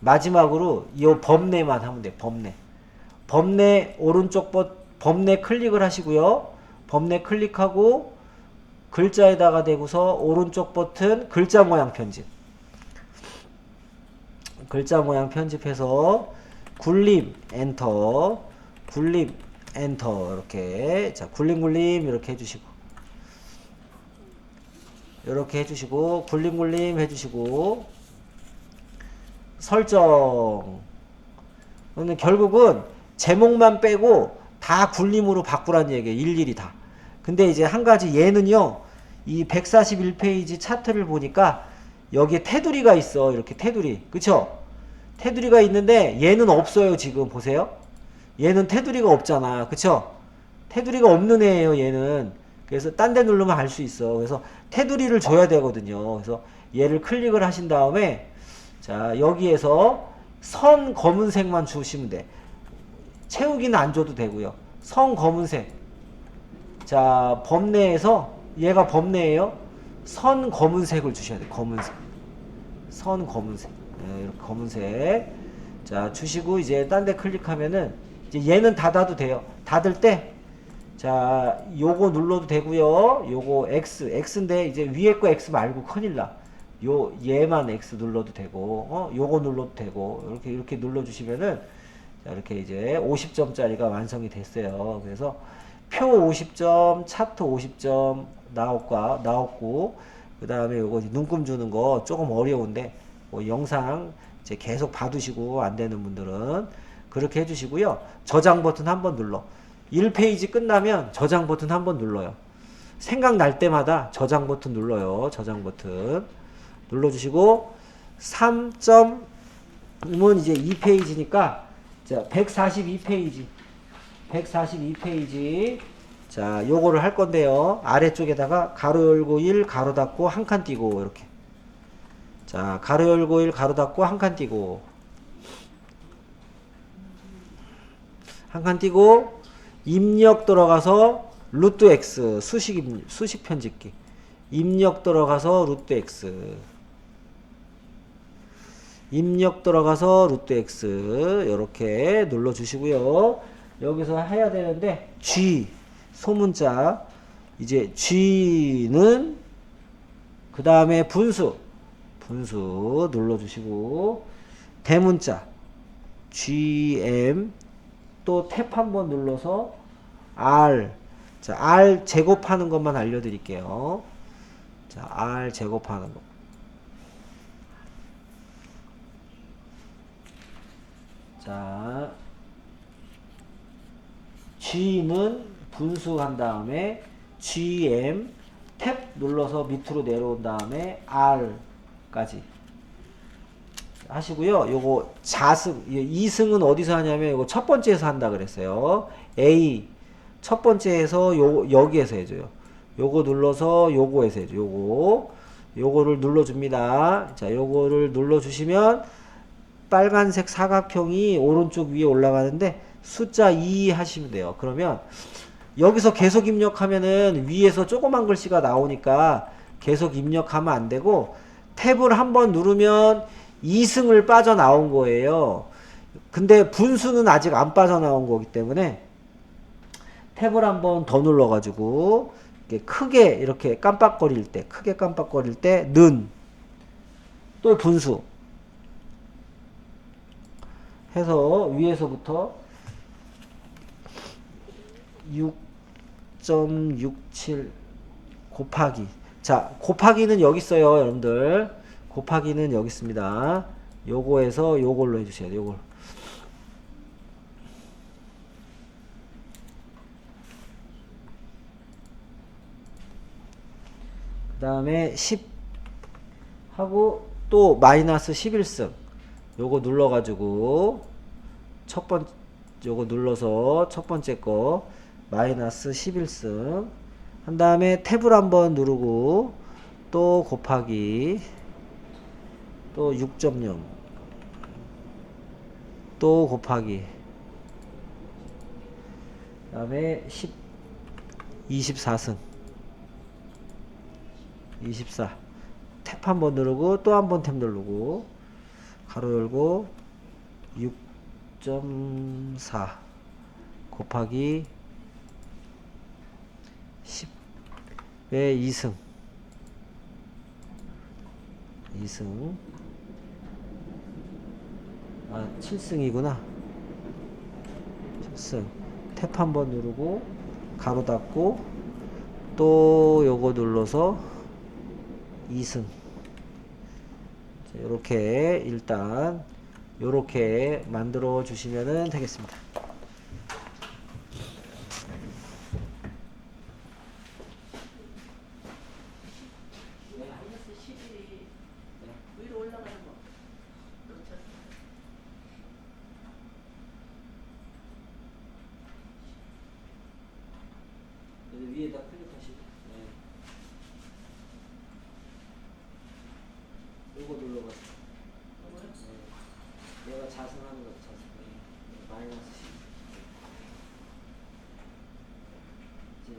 마지막으로 이 범례만 하면 돼요. 범례 오른쪽 범례 클릭을 하시고요. 범례 클릭하고 글자에다가 대고서 오른쪽 버튼 글자 모양 편집. 글자 모양 편집해서 굴림 엔터, 이렇게. 자, 굴림 이렇게 해주시고, 굴림 해주시고, 설정. 그러면 결국은 제목만 빼고 다 굴림으로 바꾸라는 얘기예요. 일일이 다. 근데 이제 한 가지 얘는요, 이 141페이지 차트를 보니까 여기에 테두리가 있어. 이렇게 테두리. 그쵸? 테두리가 있는데 얘는 없어요. 지금 보세요. 얘는 테두리가 없잖아. 그쵸? 테두리가 없는 애예요. 얘는. 그래서 딴 데 누르면 알 수 있어. 그래서 테두리를 줘야 되거든요. 그래서 얘를 클릭을 하신 다음에 자 여기에서 선 검은색만 주시면 돼. 채우기는 안 줘도 되고요. 선 검은색. 자 범내에서 얘가 범내예요. 선 검은색을 주셔야 돼. 검은색. 선 검은색. 네, 이렇게 검은색. 자 주시고 이제 딴 데 클릭하면은 이제 얘는 닫아도 돼요. 닫을 때 자 요거 눌러도 되고요. 요거 X인데 이제 위에 거 X 말고 큰일 나. 요 얘만 X 눌러도 되고 요거 눌러도 되고 이렇게 눌러 주시면은 자 이렇게 이제 50점짜리가 완성이 됐어요. 그래서 표 50점, 차트 50점 나왔고 그다음에 요거 눈금 주는 거 조금 어려운데 뭐 영상 이제 계속 봐두시고 안 되는 분들은 그렇게 해주시고요. 저장 버튼 한번 눌러. 1페이지 끝나면 저장 버튼 한번 눌러요. 생각날 때마다 저장 버튼 눌러요. 저장 버튼 눌러주시고 3점은 이제 2페이지니까 자 142페이지 자 요거를 할 건데요. 아래쪽에다가 가로 열고 1 가로 닫고 한 칸 띄고 이렇게 자 가로 열고 1 가로 닫고 한 칸 띄고 한 칸 띄고 입력 들어가서 루트 X 수식 편집기 입력 들어가서 루트 X 입력 들어가서 루트 X 이렇게 눌러 주시고요. 여기서 해야 되는데 G 소문자 이제 G는 그 다음에 분수 눌러 주시고 대문자 GM 또 탭 한번 눌러서 R 자 R 제곱하는 것만 알려드릴게요. 자 R 제곱하는 거 자 G는 분수한 다음에 GM 탭 눌러서 밑으로 내려온 다음에 R까지 하시고요. 요거 자승 2승은 어디서 하냐면 요거 첫 번째에서 한다 그랬어요. A 첫 번째에서 여기에서 해줘요. 요거 눌러서 요거에서 해줘. 요거를 눌러줍니다. 자 요거를 눌러주시면 빨간색 사각형이 오른쪽 위에 올라가는데 숫자 2 하시면 돼요. 그러면 여기서 계속 입력하면은 위에서 조그만 글씨가 나오니까 계속 입력하면 안 되고 탭을 한번 누르면 2승을 빠져나온 거예요. 근데 분수는 아직 안 빠져나온 거기 때문에 탭을 한번 더 눌러가지고 크게 이렇게 깜빡거릴 때 는 또 분수 해서 위에서부터 6.67 곱하기 자 곱하기는 여기 있어요 여러분들. 곱하기는 여기 있습니다. 요거에서 요걸로 해주셔야 돼요. 요걸 그 다음에 10 하고 또 마이너스 11승 요거 눌러가지고 요거 눌러서 첫 번째 거 마이너스 11승 한 다음에 탭을 한번 누르고 또 곱하기 또 6.0 또 곱하기 그 다음에 24승 24 탭 한번 누르고 또 한번 탭 누르고 가로 열고 6.4 곱하기 10의 2승 아 7승이구나 7승 탭 한번 누르고 가로 닫고 또 요거 눌러서 2승 이렇게 일단 요렇게 만들어 주시면 되겠습니다.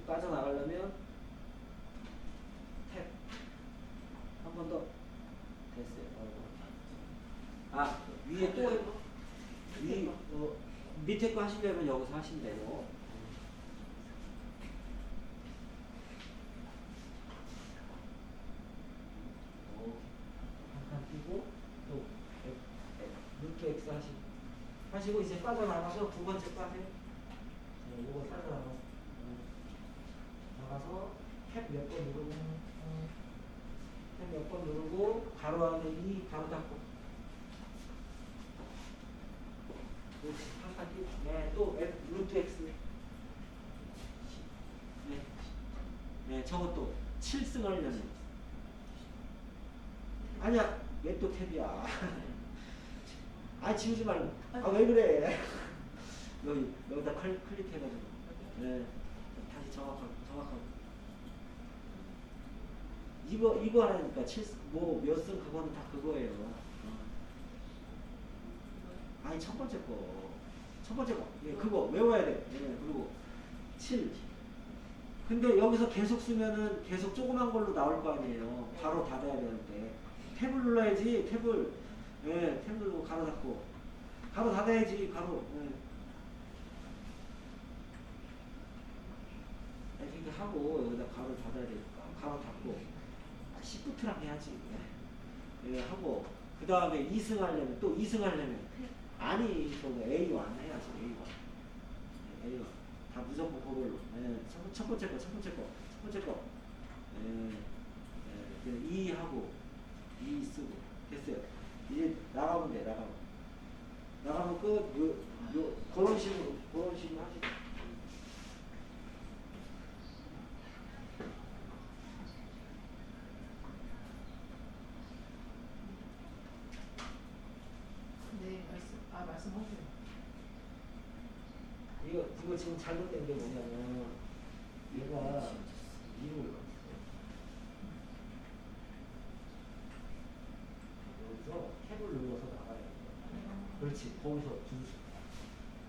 빠져나가려면 탭 한 번 더 됐어요. 아 위에 또 밑에 거 하시려면 여기서 하시면 돼요. 한칸 띄고 또 루트 X 하시고 이제 빠져나가서 두 번째 빠세요. 이거 빠져나가서 나가서 탭 몇 번 누르고 탭 몇 번 누르고 가로 안에 2 가로 닫고 한칸 띄고 또 루트 X 네 저것도 7승 하려면 아니야 왜 또 탭이야 아 지우지 말고 아 왜 그래 여기다 클릭해가지고 네 다시 정확하고 이거 하라니까 몇 승 그거는 다 그거예요. 아니 첫 번째 거 예, 그거 외워야 돼. 예, 그리고 7 근데 여기서 계속 쓰면은 계속 조그만 걸로 나올 거 아니에요. 바로 닫아야 되는데 탭을 눌러야지. 탭을 예, 탭 누르고 가로 닫고 가로 닫아야지. 가로 예. 이렇게 하고 여기다 가로 닫아야 되니까 가로 닫고 시프트랑 해야지. 예, 하고 그 다음에 2승 하려면 또 2승 하려면 아니 저거 A1 해야지. A1 다 무조건 그걸로. 예, 첫 번째 거. 예, 2 하고 2 쓰고 됐어요. 이제 나가면 돼. 나가면 끝. 그런 식으로 하시죠. 네, 말씀하세요. 이거 지금 잘못된 게 뭐냐면 얘가 이걸 여기서 탭을 눌러서 나가야 돼. 그렇지. 거기서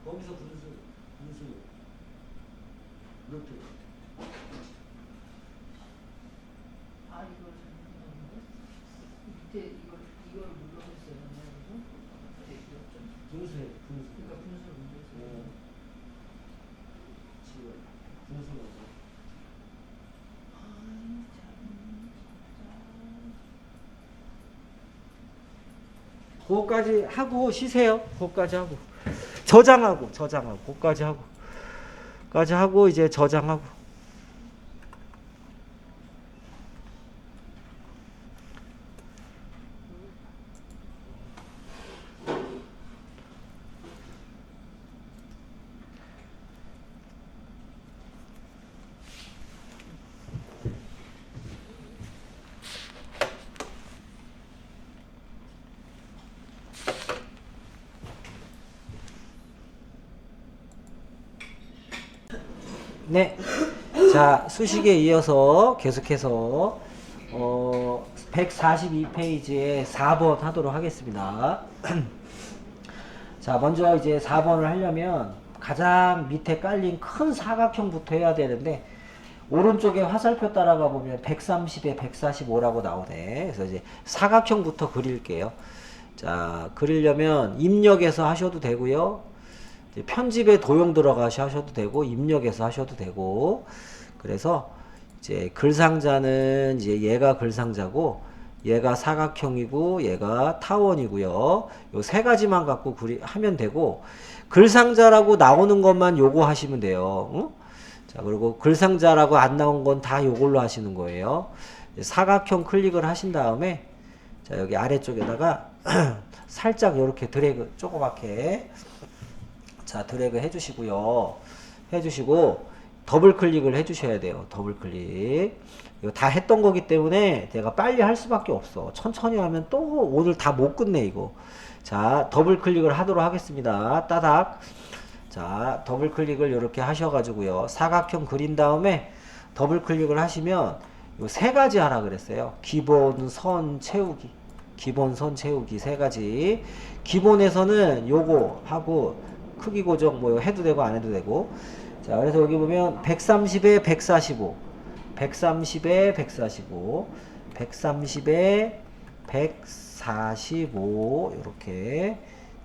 분수 루트 이걸 잘못했는데 밑에 이걸 눌러줬어요. 분수. 그러니까 분수를 눌렀어요. 지금 분수로 그거까지 하고 쉬세요. 그거까지 하고 저장하고 그거까지 하고 이제 저장하고 네. 자, 수식에 이어서 계속해서 142페이지에 4번 하도록 하겠습니다. 자, 먼저 이제 4번을 하려면 가장 밑에 깔린 큰 사각형부터 해야 되는데 오른쪽에 화살표 따라가 보면 130에 145라고 나오네. 그래서 이제 사각형부터 그릴게요. 자, 그리려면 입력해서 하셔도 되고요. 편집에 도형 들어가셔 하셔도 되고 입력해서 하셔도 되고 그래서 이제 글상자는 이제 얘가 글상자고 얘가 사각형이고 얘가 타원이고요. 요 세 가지만 갖고 하면 되고 글상자라고 나오는 것만 요거 하시면 돼요. 응? 자, 그리고 글상자라고 안 나온 건 다 요걸로 하시는 거예요. 사각형 클릭을 하신 다음에 자, 여기 아래쪽에다가 살짝 이렇게 드래그 조그맣게 자, 드래그 해주시고요. 해주시고 더블 클릭을 해주셔야 돼요. 더블 클릭. 이거 다 했던 거기 때문에 내가 빨리 할 수밖에 없어. 천천히 하면 또 오늘 다 못 끝내 이거. 자, 더블 클릭을 하도록 하겠습니다. 따닥. 자, 더블 클릭을 이렇게 하셔가지고요. 사각형 그린 다음에 더블 클릭을 하시면 요 세 가지 하라 그랬어요. 기본 선 채우기. 기본 선 채우기 세 가지. 기본에서는 요거 하고 크기 고정 뭐 해도 되고 안 해도 되고 자, 그래서 여기 보면 130에 145, 130에 145, 130에 145 이렇게.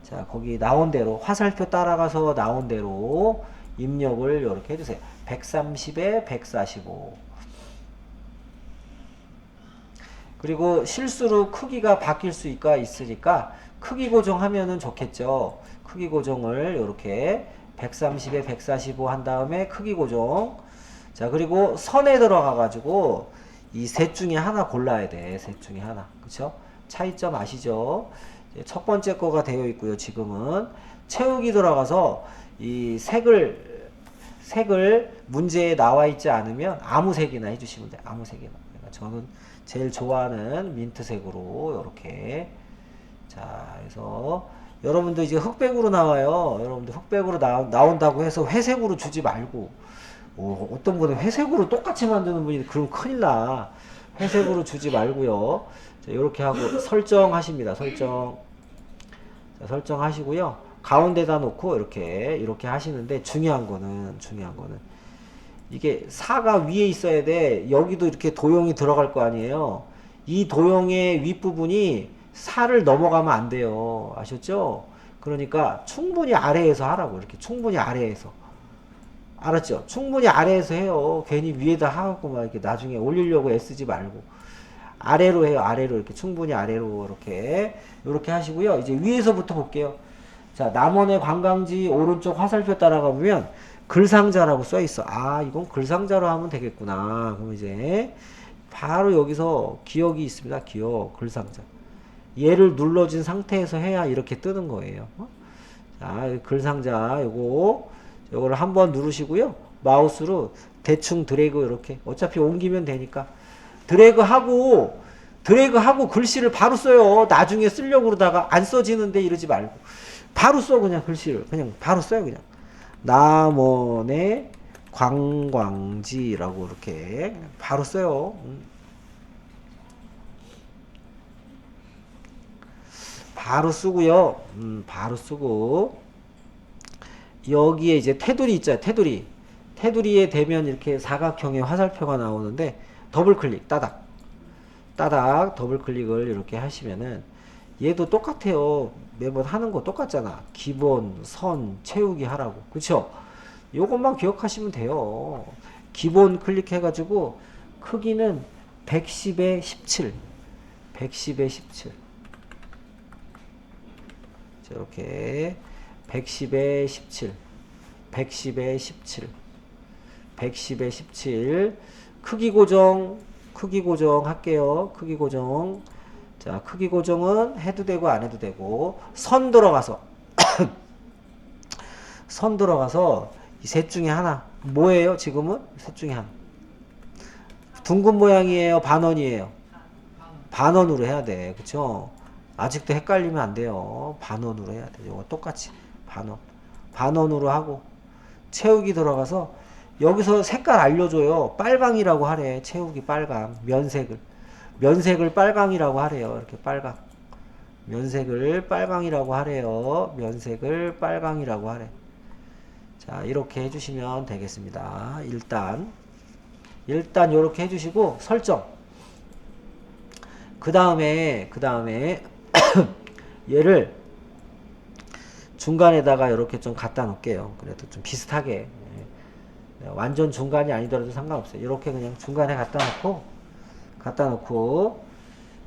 자, 거기 나온 대로 화살표 따라가서 나온 대로 입력을 이렇게 해주세요. 130에 145. 그리고 실수로 크기가 바뀔 수가 있으니까 크기 고정하면은 좋겠죠. 크기 고정을 이렇게 130에 145 한 다음에 크기 고정. 자, 그리고 선에 들어가 가지고 이 셋 중에 하나 골라야 돼. 셋 중에 하나. 그쵸? 차이점 아시죠? 첫 번째 거가 되어 있고요. 지금은 채우기 들어가서 이 색을 문제에 나와 있지 않으면 아무 색이나 해주시면 돼요. 아무 색이나. 그러니까 저는 제일 좋아하는 민트색으로 이렇게. 자, 그래서 여러분도 이제 흑백으로 나와요. 여러분들 흑백으로 나온다고 해서 회색으로 주지 말고, 어떤 분은 회색으로 똑같이 만드는 분이 그럼 큰일 나. 회색으로 주지 말고요. 자, 이렇게 하고 설정하십니다. 설정. 자, 설정하시고요. 가운데다 놓고 이렇게 하시는데 중요한 거는 이게 4가 위에 있어야 돼. 여기도 이렇게 도형이 들어갈 거 아니에요. 이 도형의 윗부분이 4를 넘어가면 안 돼요. 아셨죠? 그러니까 충분히 아래에서 하라고. 이렇게 충분히 아래에서. 알았죠? 충분히 아래에서 해요. 괜히 위에다 하고 막 이렇게 나중에 올리려고 애쓰지 말고. 아래로 해요. 아래로. 이렇게 충분히 아래로 이렇게 하시고요. 이제 위에서부터 볼게요. 자, 남원의 관광지 오른쪽 화살표 따라가 보면 글상자라고 써 있어. 아, 이건 글상자로 하면 되겠구나. 그럼 이제 바로 여기서 기억이 있습니다. 기억, 글상자. 얘를 눌러진 상태에서 해야 이렇게 뜨는 거예요. 자, 글상자 요거를 한번 누르시고요. 마우스로 대충 드래그 이렇게. 어차피 옮기면 되니까. 드래그하고 글씨를 바로 써요. 나중에 쓰려고 그러다가 안 써지는데 이러지 말고. 바로 써, 그냥 글씨를. 그냥 바로 써요, 그냥. 남원의 관광지라고 이렇게 바로 써요. 바로 쓰고요. 바로 쓰고 여기에 이제 테두리 있잖아요. 테두리에 대면 이렇게 사각형의 화살표가 나오는데 더블 클릭 따닥 더블 클릭을 이렇게 하시면은 얘도 똑같아요. 매번 하는 거 똑같잖아. 기본, 선, 채우기 하라고. 그쵸? 요것만 기억하시면 돼요. 기본 클릭해가지고 크기는 110에 17. 110에 17. 자, 이렇게 110에 17. 110에 17. 110에 17. 크기 고정 할게요. 크기 고정. 자, 크기 고정은 해도 되고 안 해도 되고 선 들어가서 이 셋 중에 하나 뭐예요? 지금은 셋 중에 하나 둥근 모양이에요? 반원이에요? 반원으로 해야 돼. 그쵸? 아직도 헷갈리면 안 돼요. 반원으로 해야 돼. 이거 똑같이 반원으로 하고 채우기 들어가서 여기서 색깔 알려줘요. 빨강이라고 하래. 채우기 빨강. 면색을 빨강이라고 하래요. 이렇게 빨강. 면색을 빨강이라고 하래요. 면색을 빨강이라고 하래. 자, 이렇게 해주시면 되겠습니다. 일단 이렇게 해주시고 설정. 그 다음에 얘를 중간에다가 이렇게 좀 갖다 놓을게요. 그래도 좀 비슷하게. 완전 중간이 아니더라도 상관없어요. 이렇게 그냥 중간에 갖다 놓고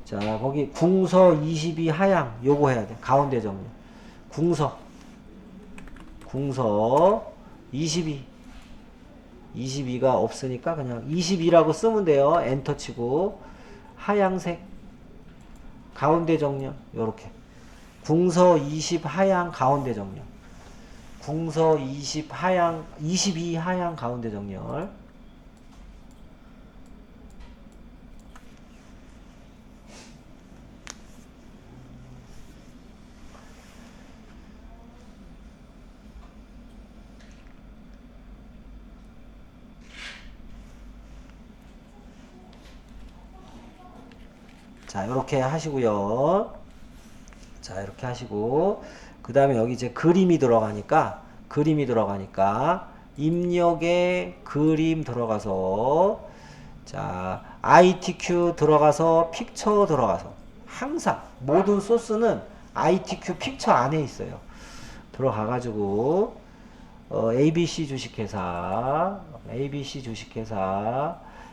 자, 거기 궁서 22 하향 요거 해야 돼. 가운데 정렬. 궁서 22가 없으니까 그냥 22라고 쓰면 돼요. 엔터 치고 하향색 가운데 정렬 요렇게. 궁서 20 하향 가운데 정렬. 궁서 20 하향 22 하향 가운데 정렬. 자, 이렇게 하시고요. 자, 이렇게 하시고 그 다음에 여기 이제 그림이 들어가니까 입력에 그림 들어가서 자 ITQ 들어가서 픽처 들어가서 항상 모든 소스는 ITQ 픽처 안에 있어요. 들어가 가지고 ABC 주식회사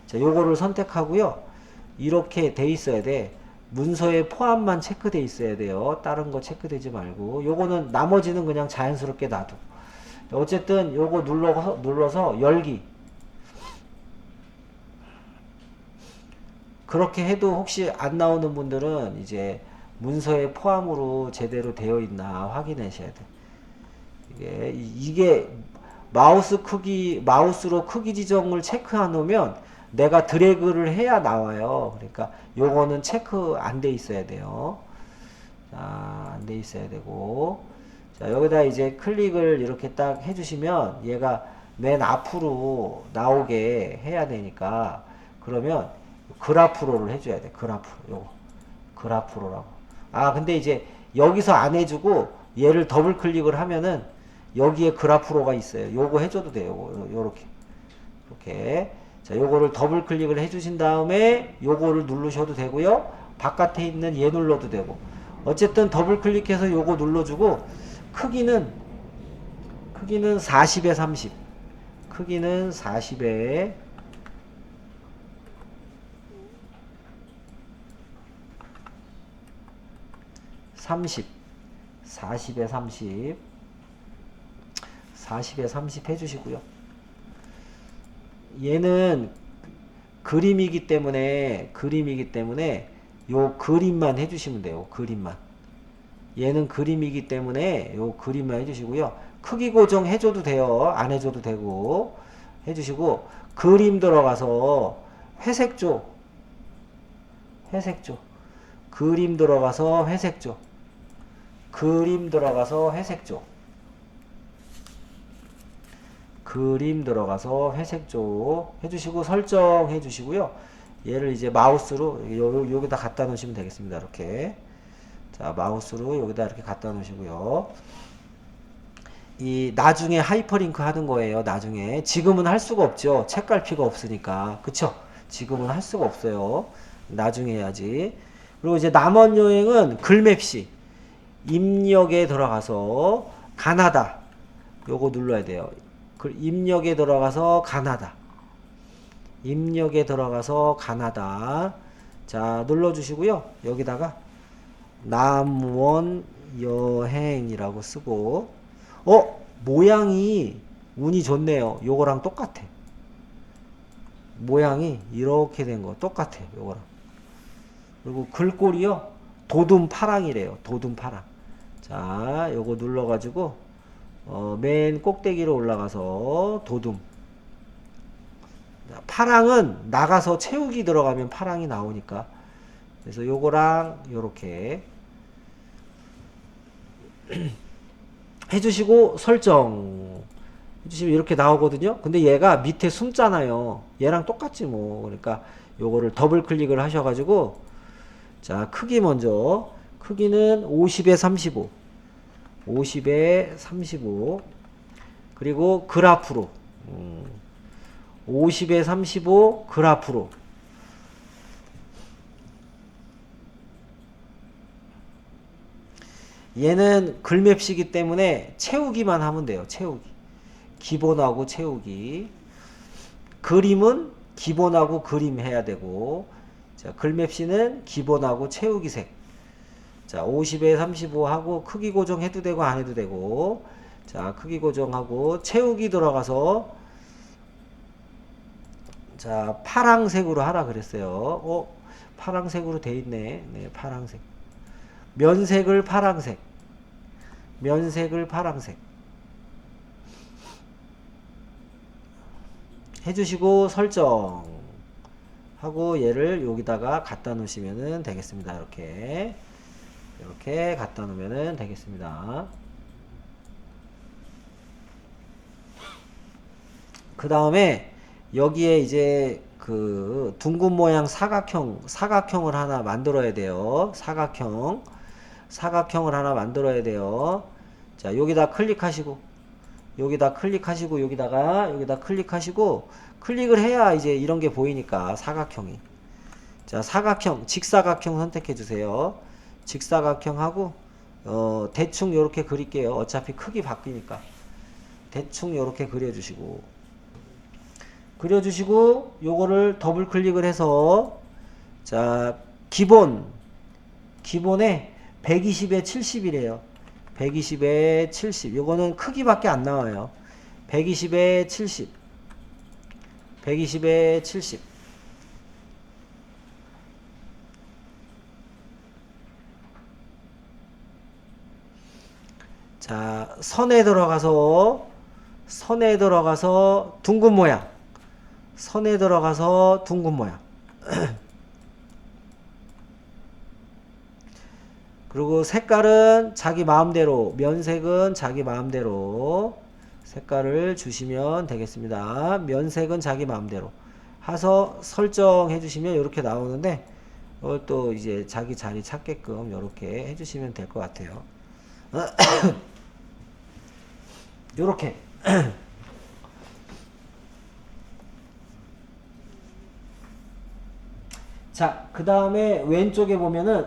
자 요거를 선택하고요. 이렇게 돼 있어야 돼. 문서에 포함만 체크돼 있어야 돼요. 다른 거 체크되지 말고. 요거는 나머지는 그냥 자연스럽게 놔둬. 어쨌든 요거 눌러서 열기. 그렇게 해도 혹시 안 나오는 분들은 이제 문서에 포함으로 제대로 되어 있나 확인하셔야 돼. 이게 마우스로 크기 지정을 체크 안 놓으면 내가 드래그를 해야 나와요. 그러니까 요거는 체크 안 돼 있어야 돼요. 자, 안 돼 있어야 되고. 자, 여기다 이제 클릭을 이렇게 딱 해주시면 얘가 맨 앞으로 나오게 해야 되니까 그러면 그래프로를 해줘야 돼. 그래프로. 요거. 그래프로라고. 아, 근데 이제 여기서 안 해주고 얘를 더블 클릭을 하면은 여기에 그래프로가 있어요. 요거 해줘도 돼요. 요렇게. 이렇게. 자, 요거를 더블 클릭을 해주신 다음에 요거를 누르셔도 되고요. 바깥에 있는 얘 눌러도 되고. 어쨌든 더블 클릭해서 요거 눌러주고 크기는 40에 30. 크기는 40에 30. 40에 30. 40에 30 해주시고요. 얘는 그림이기 때문에 요 그림만 해주시면 돼요. 그림만. 얘는 그림이기 때문에 요 그림만 해주시고요. 크기 고정 해줘도 돼요. 안 해줘도 되고 해주시고 그림 들어가서 회색 줘. 그림 들어가서 회색 줘. 그림 들어가서 회색 줘. 해주시고 설정해 주시고요. 얘를 이제 마우스로 여기다 갖다 놓으시면 되겠습니다. 이렇게. 자, 마우스로 여기다 이렇게 갖다 놓으시고요. 이 나중에 하이퍼링크 하는 거예요. 나중에. 지금은 할 수가 없죠. 책갈피가 없으니까. 그쵸? 지금은 할 수가 없어요. 나중에 해야지. 그리고 이제 남원 여행은 글맵시 입력에 들어가서 가나다 요거 눌러야 돼요. 입력에 들어가서 가나다 자 눌러주시고요. 여기다가 남원 여행이라고 쓰고 모양이 운이 좋네요. 요거랑 똑같아. 모양이 이렇게 된 거 똑같아요. 요거랑. 그리고 글꼴이요. 도둠파랑이래요. 도둠파랑. 자, 요거 눌러가지고 맨 꼭대기로 올라가서 도둠. 파랑은 나가서 채우기 들어가면 파랑이 나오니까. 그래서 요거랑 요렇게 해주시고 설정 해주시면 이렇게 나오거든요. 근데 얘가 밑에 숨잖아요. 얘랑 똑같지 뭐. 그러니까 요거를 더블 클릭을 하셔가지고 자 크기 먼저 크기는 50에 35 그리고 그래프로 50에 35 그래프로 얘는 글맵시기 때문에 채우기만 하면 돼요. 채우기. 기본하고 채우기. 그림은 기본하고 그림 해야 되고 자, 글맵시는 기본하고 채우기 색. 자, 50에 35 하고 크기 고정해도 되고 안 해도 되고 자, 크기 고정하고 채우기 들어가서 자, 파랑색으로 하라 그랬어요. 파랑색으로 돼 있네. 네, 파랑색. 면색을 파랑색. 해주시고 설정 하고 얘를 여기다가 갖다 놓으시면 되겠습니다. 이렇게 갖다 놓으면 되겠습니다. 그 다음에 여기에 이제 그 둥근 모양 사각형을 하나 만들어야 돼요. 사각형을 하나 만들어야 돼요. 자, 여기다 클릭하시고 여기다 클릭하시고 여기다 클릭하시고 클릭을 해야 이제 이런 게 보이니까 사각형이. 자, 사각형, 직사각형 선택해 주세요. 직사각형하고 대충 요렇게 그릴게요. 어차피 크기 바뀌니까. 대충 요렇게 그려주시고 요거를 더블 클릭을 해서 자, 기본에 120에 70이래요. 120에 70. 요거는 크기밖에 안 나와요. 120에 70. 120에 70. 자, 선에 들어가서 둥근 모양. 선에 들어가서 둥근 모양. 그리고 색깔은 자기 마음대로, 면색은 자기 마음대로 색깔을 주시면 되겠습니다. 면색은 자기 마음대로 해서 설정해 주시면 이렇게 나오는데 이걸 또 이제 자기 자리 찾게끔 이렇게 해주시면 될 것 같아요. 요렇게 자, 그 다음에 왼쪽에 보면은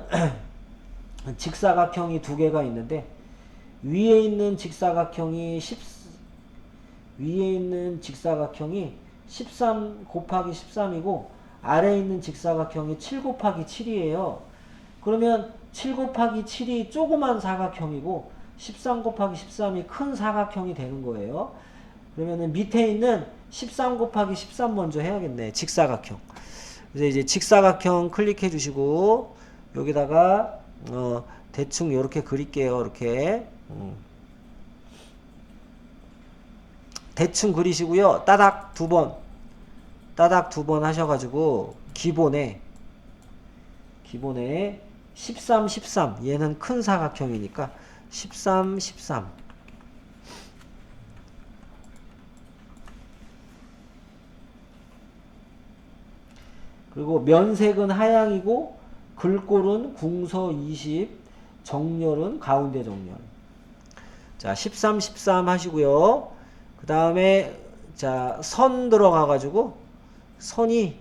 직사각형이 두 개가 있는데 위에 있는 직사각형이 13 곱하기 13이고 아래에 있는 직사각형이 7 곱하기 7이에요. 그러면 7 곱하기 7이 조그만 사각형이고 13 곱하기 13이 큰 사각형이 되는 거예요. 그러면은 밑에 있는 13 곱하기 13 먼저 해야겠네. 직사각형. 그래서 이제 직사각형 클릭해 주시고 여기다가 대충 이렇게 그릴게요. 이렇게 대충 그리시고요. 따닥 두 번 하셔가지고 기본에 13 얘는 큰 사각형이니까 13 그리고 면색은 하향이고 글꼴은 궁서 20 정렬은 가운데 정렬. 자, 13 하시고요. 그 다음에 자, 선 들어가 가지고 선이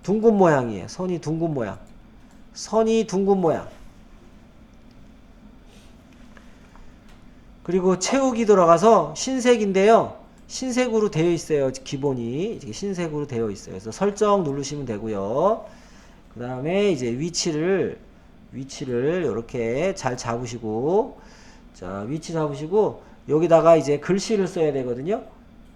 둥근 모양이에요. 선이 둥근 모양. 그리고 채우기 들어가서 흰색인데요. 흰색으로 되어 있어요. 기본이 흰색으로 되어 있어요. 그래서 설정 누르시면 되고요. 그 다음에 이제 위치를 이렇게 잘 잡으시고, 자, 위치 잡으시고, 여기다가 이제 글씨를 써야 되거든요.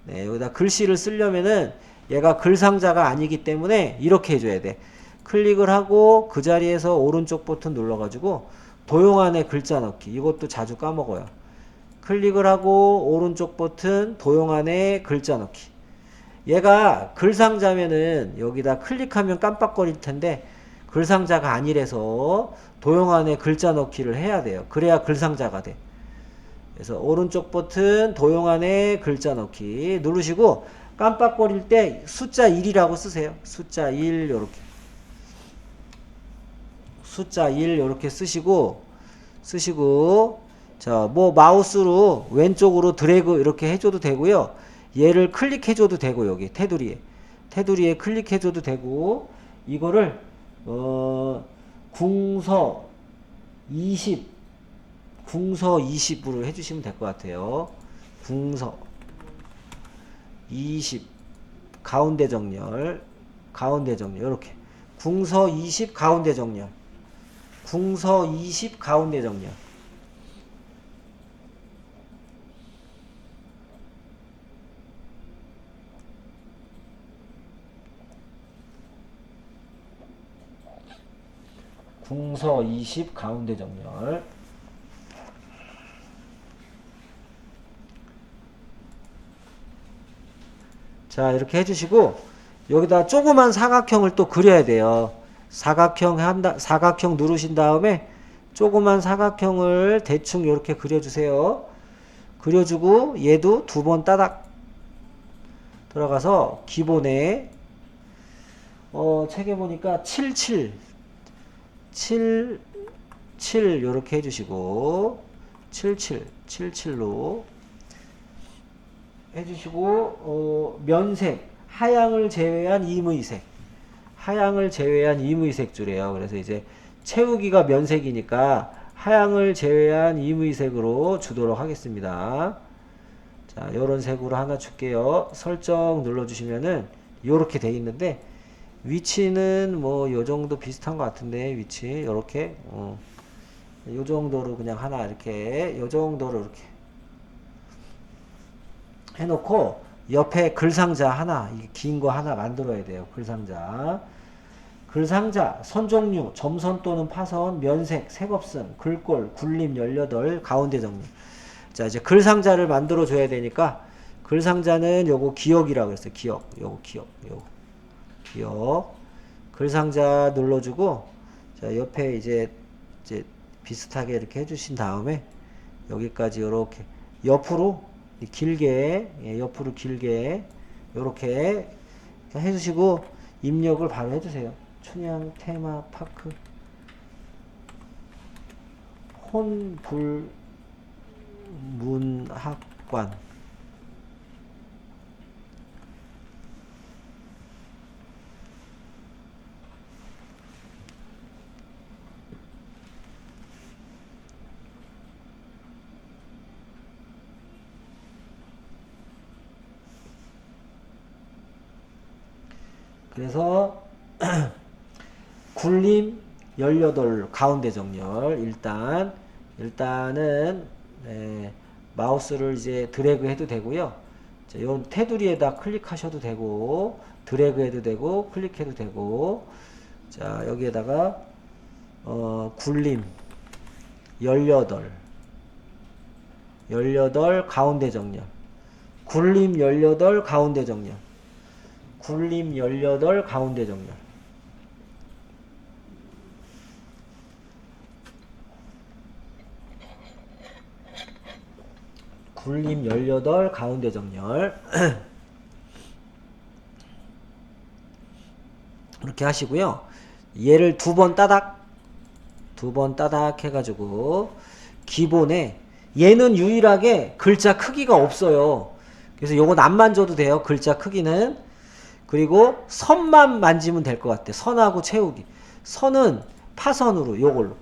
네, 여기다 글씨를 쓰려면은 얘가 글상자가 아니기 때문에 이렇게 해줘야 돼. 클릭을 하고 그 자리에서 오른쪽 버튼 눌러가지고 도형 안에 글자 넣기. 이것도 자주 까먹어요. 클릭을 하고 오른쪽 버튼 도형 안에 글자 넣기. 얘가 글상자면은 여기다 클릭하면 깜빡거릴 텐데 글상자가 아니래서 도형 안에 글자 넣기를 해야 돼요. 그래야 글상자가 돼. 그래서 오른쪽 버튼 도형 안에 글자 넣기 누르시고 깜빡거릴 때 숫자 1이라고 쓰세요. 숫자 1 요렇게. 숫자 1 요렇게 쓰시고 자, 뭐 마우스로 왼쪽으로 드래그 이렇게 해줘도 되고요. 얘를 클릭해줘도 되고 여기 테두리에 클릭해줘도 되고 이거를 궁서 20으로 해주시면 될 것 같아요. 궁서 20 가운데 정렬 이렇게 궁서 20 가운데 정렬 궁서 20 가운데 정렬. 궁서 20 가운데 정렬. 자, 이렇게 해주시고 여기다 조그만 사각형을 또 그려야 돼요. 사각형 누르신 다음에 조그만 사각형을 대충 이렇게 그려주세요. 그려주고 얘도 두 번 따닥 들어가서 기본에 책에 보니까 77 이렇게 해주시고 77로 해주시고 면색 하양을 제외한 임의색 하양을 제외한 임의색주래요. 그래서 이제 채우기가 면색이니까 하양을 제외한 임의색으로 주도록 하겠습니다. 자, 요런 색으로 하나 줄게요. 설정 눌러주시면은 요렇게 돼 있는데 위치는 뭐 요 정도 비슷한 것 같은데 위치 요렇게 요 정도로 그냥 하나 이렇게 요 정도로 이렇게 해놓고 옆에 글상자 하나 긴 거 하나 만들어야 돼요. 글상자 선 종류 점선 또는 파선 면색 색없음 글꼴 굴림 18 가운데 정리. 자 이제 글상자를 만들어 줘야 되니까 글상자는 요거 기억이라고 그랬어요. 요거 기억 글상자 눌러주고 자 옆에 이제 비슷하게 이렇게 해주신 다음에 여기까지 요렇게 옆으로 길게 옆으로 길게 요렇게 해주시고 입력을 바로 해주세요. 춘향 테마파크 혼불문학관 그래서 굴림 18 가운데 정렬 일단은 마우스를 이제 드래그 해도 되고요. 자, 요 테두리에다 클릭하셔도 되고 드래그 해도 되고 클릭해도 되고 자 여기에다가 굴림 18 가운데 정렬 굴림 18 가운데 정렬 굴림 18 가운데 정렬 굴림 18 가운데 정렬 이렇게 하시고요. 얘를 두 번 따닥 해가지고 기본에 얘는 유일하게 글자 크기가 없어요. 그래서 요건 안 만져도 돼요. 글자 크기는. 그리고 선만 만지면 될 것 같아. 선하고 채우기. 선은 파선으로 요걸로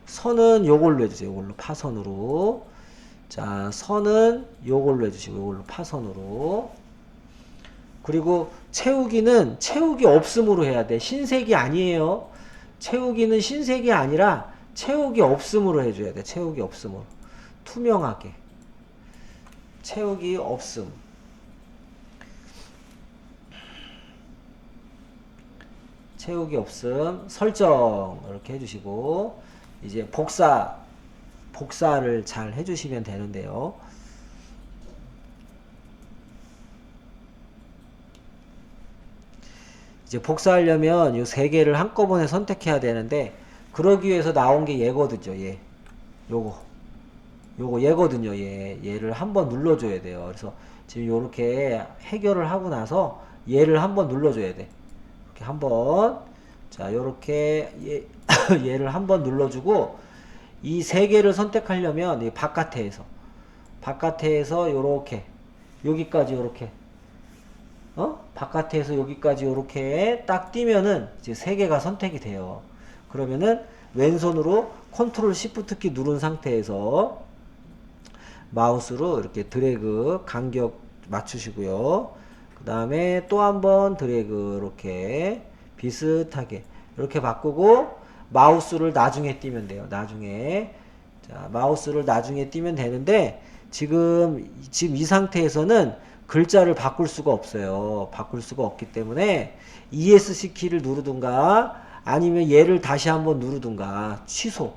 선은 요걸로 해주세요. 요걸로 파선으로. 자 선은 요걸로 해주시고 요걸로 파선으로. 그리고 채우기는 채우기 없음으로 해야 돼. 신색이 아니에요. 채우기는 신색이 아니라 채우기 없음으로 해줘야 돼. 채우기 없음으로. 투명하게. 채우기 없음. 채우기 없음. 설정 이렇게 해주시고 이제 복사를 잘 해주시면 되는데요. 이제 복사하려면 이 세 개를 한꺼번에 선택해야 되는데 그러기 위해서 나온 게 얘거든요. 요거 얘거든요. 얘를 한번 눌러줘야 돼요. 그래서 지금 요렇게 해결을 하고 나서 얘를 한번 눌러줘야 돼. 이렇게 한번 자 요렇게 얘를 한번 눌러주고 이 세 개를 선택하려면 이 바깥에서 요렇게 여기까지 요렇게 바깥에서 여기까지 요렇게 딱 띄면은 이제 세 개가 선택이 돼요. 그러면은 왼손으로 컨트롤 시프트 키 누른 상태에서 마우스로 이렇게 드래그 간격 맞추시고요. 그 다음에 또 한번 드래그 이렇게 비슷하게 이렇게 바꾸고 마우스를 나중에 띄면 돼요. 자, 마우스를 나중에 띄면 되는데 지금 이 상태에서는 글자를 바꿀 수가 없어요. 바꿀 수가 없기 때문에 ESC 키를 누르든가 아니면 얘를 다시 한번 누르든가 취소.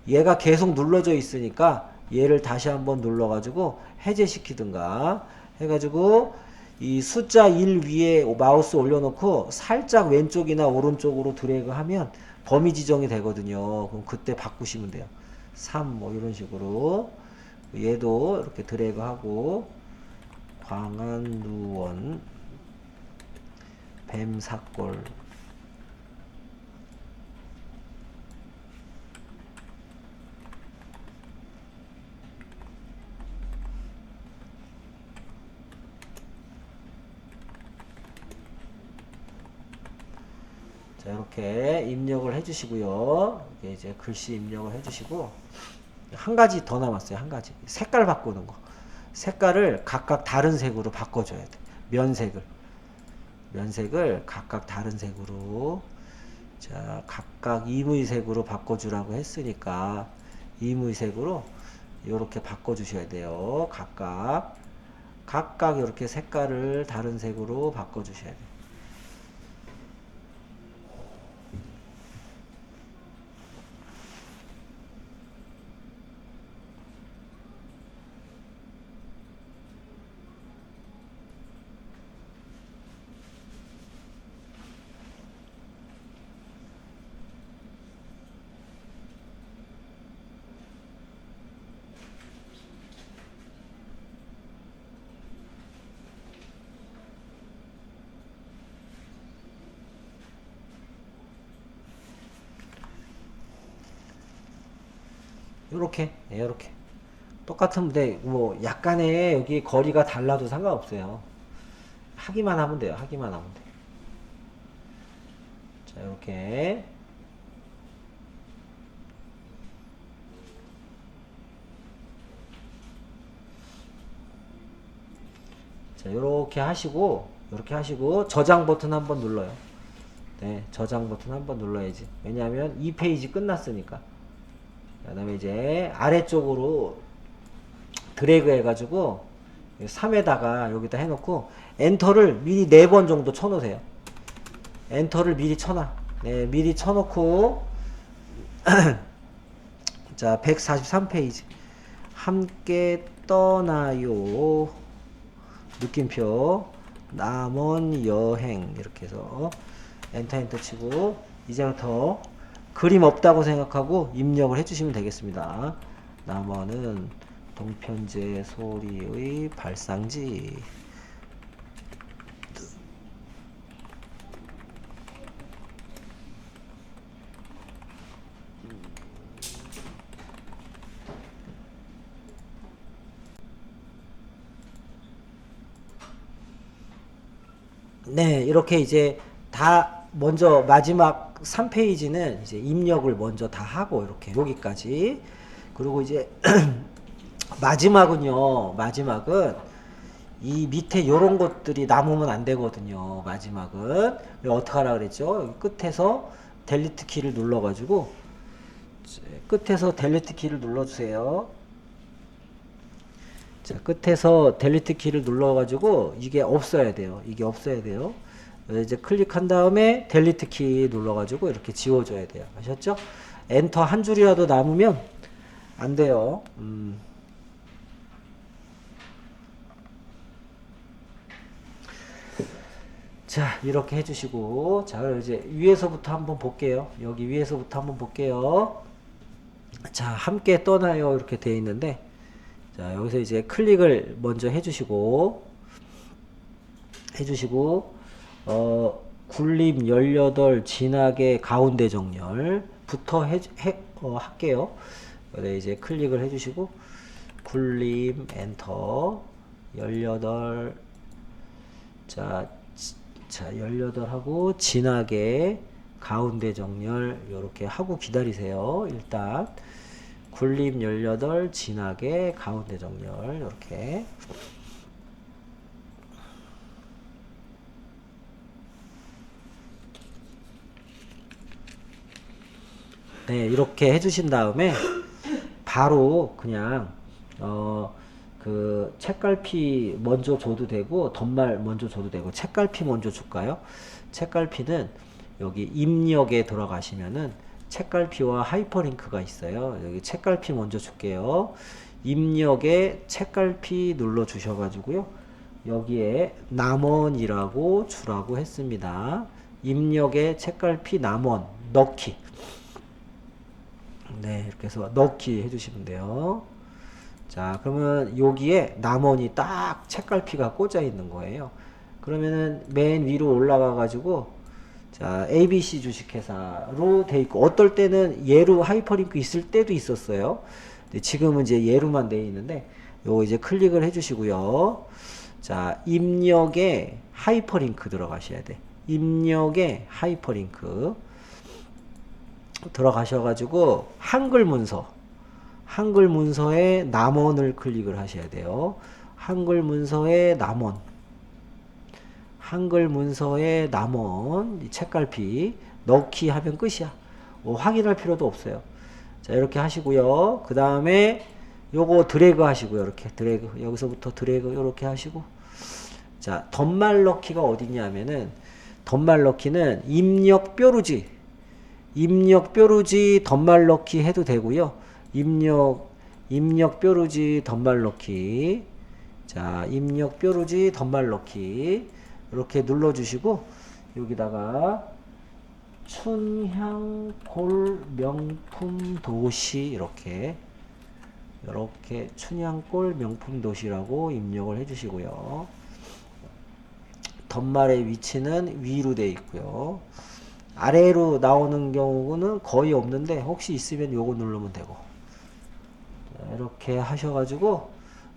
얘가 계속 눌러져 있으니까 얘를 다시 한번 눌러가지고 해제시키든가 해가지고 이 숫자 1 위에 마우스 올려놓고 살짝 왼쪽이나 오른쪽으로 드래그 하면 범위 지정이 되거든요. 그럼 그때 바꾸시면 돼요. 3 뭐 이런 식으로 얘도 이렇게 드래그 하고 광안루원 뱀사골 자, 이렇게 입력을 해주시고요. 이게 이제 글씨 입력을 해주시고, 한 가지 더 남았어요. 한 가지. 색깔 바꾸는 거. 색깔을 각각 다른 색으로 바꿔줘야 돼. 면색을 각각 다른 색으로. 자, 각각 임의색으로 바꿔주라고 했으니까, 임의색으로 이렇게 바꿔주셔야 돼요. 각각 이렇게 색깔을 다른 색으로 바꿔주셔야 돼요. 요렇게 똑같은데 뭐 약간의 여기 거리가 달라도 상관없어요. 하기만 하면 돼요. 하기만 하면 돼. 자, 요렇게 자, 요렇게 하시고 저장 버튼 한번 눌러요. 네, 저장 버튼 한번 눌러야지. 왜냐하면 이 페이지 끝났으니까. 그 다음에 이제 아래쪽으로 드래그 해가지고 3에다가 여기다 해놓고 엔터를 미리 4번 정도 쳐놓으세요. 엔터를 미리 쳐놔. 네, 미리 쳐놓고 자, 143페이지 함께 떠나요. 느낌표 남원 여행 이렇게 해서 엔터 치고 이제부터 그림 없다고 생각하고 입력을 해주시면 되겠습니다. 남원은 동편제 소리의 발상지. 네, 이렇게 이제 다 먼저 마지막 3페이지는 이제 입력을 먼저 다 하고 이렇게 여기까지. 그리고 이제 마지막은 이 밑에 요런 것들이 남으면 안 되거든요. 마지막은 어떻게 하라 그랬죠? 여기 끝에서 델리트 키를 눌러가지고 끝에서 델리트 키를 눌러주세요. 자, 끝에서 델리트 키를 눌러가지고 이게 없어야 돼요. 이제 클릭한 다음에 델리트 키 눌러가지고 이렇게 지워줘야 돼요. 아셨죠? 엔터 한 줄이라도 남으면 안 돼요. 자, 이렇게 해주시고, 자, 이제 위에서부터 한번 볼게요. 여기 위에서부터 한번 볼게요. 자, 함께 떠나요. 이렇게 되어 있는데, 자, 여기서 이제 클릭을 먼저 해주시고, 굴림 18 진하게 가운데 정렬부터 할게요. 그래, 이제 클릭을 해주시고, 굴림 엔터 18 자 18 하고 진하게 가운데 정렬 요렇게 하고 기다리세요. 일단 굴림 18 진하게 가운데 정렬 요렇게 네, 이렇게 해주신 다음에 바로 그냥 그 책갈피 먼저 줘도 되고 덧말 먼저 줘도 되고 책갈피 먼저 줄까요? 책갈피는 여기 입력에 들어가시면은 책갈피와 하이퍼링크가 있어요. 여기 책갈피 먼저 줄게요. 입력에 책갈피 눌러 주셔가지고요. 여기에 남원이라고 주라고 했습니다. 입력에 책갈피 남원 넣기. 네, 이렇게 해서 넣기 해주시면 돼요. 자, 그러면 여기에 남원이 딱 책갈피가 꽂아 있는 거예요. 그러면은 맨 위로 올라가 가지고 자, ABC 주식회사로 돼 있고 어떨 때는 얘로 하이퍼링크 있을 때도 있었어요. 근데 지금은 이제 얘로만 돼 있는데 요거 이제 클릭을 해 주시고요. 자, 입력에 하이퍼링크 들어가셔야 돼. 입력에 하이퍼링크 들어가셔가지고 한글 문서에 남원을 클릭을 하셔야 돼요. 한글 문서에 남원 이 책갈피 넣기 하면 끝이야. 확인할 필요도 없어요. 자, 이렇게 하시고요. 그 다음에 요거 드래그 하시고요. 이렇게 드래그, 여기서부터 드래그 이렇게 하시고, 자, 덧말 넣기가 어디냐면은 덧말 넣기는 입력 뾰루지 덧말 넣기 해도 되고요. 입력 뾰루지 덧말 넣기. 자, 입력 뾰루지 덧말 넣기 이렇게 눌러 주시고, 여기다가 춘향골 명품 도시 이렇게 춘향골 명품 도시라고 입력을 해 주시고요. 덧말의 위치는 위로 되어 있고요. 아래로 나오는 경우는 거의 없는데 혹시 있으면 요거 누르면 되고, 자, 이렇게 하셔가지고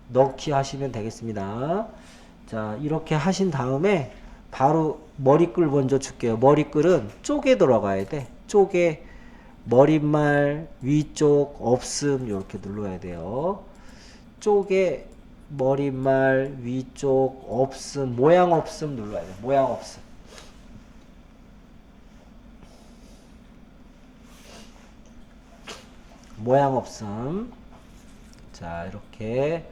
넣기 하시면 되겠습니다. 자, 이렇게 하신 다음에 바로 머리글 먼저 줄게요. 머리글은 쪼개 들어가야 돼. 쪼개, 머릿말 위쪽 없음 이렇게 눌러야 돼요. 쪼개, 머릿말 위쪽 없음, 모양 없음 눌러야 돼. 모양 없음. 모양 없음. 자, 이렇게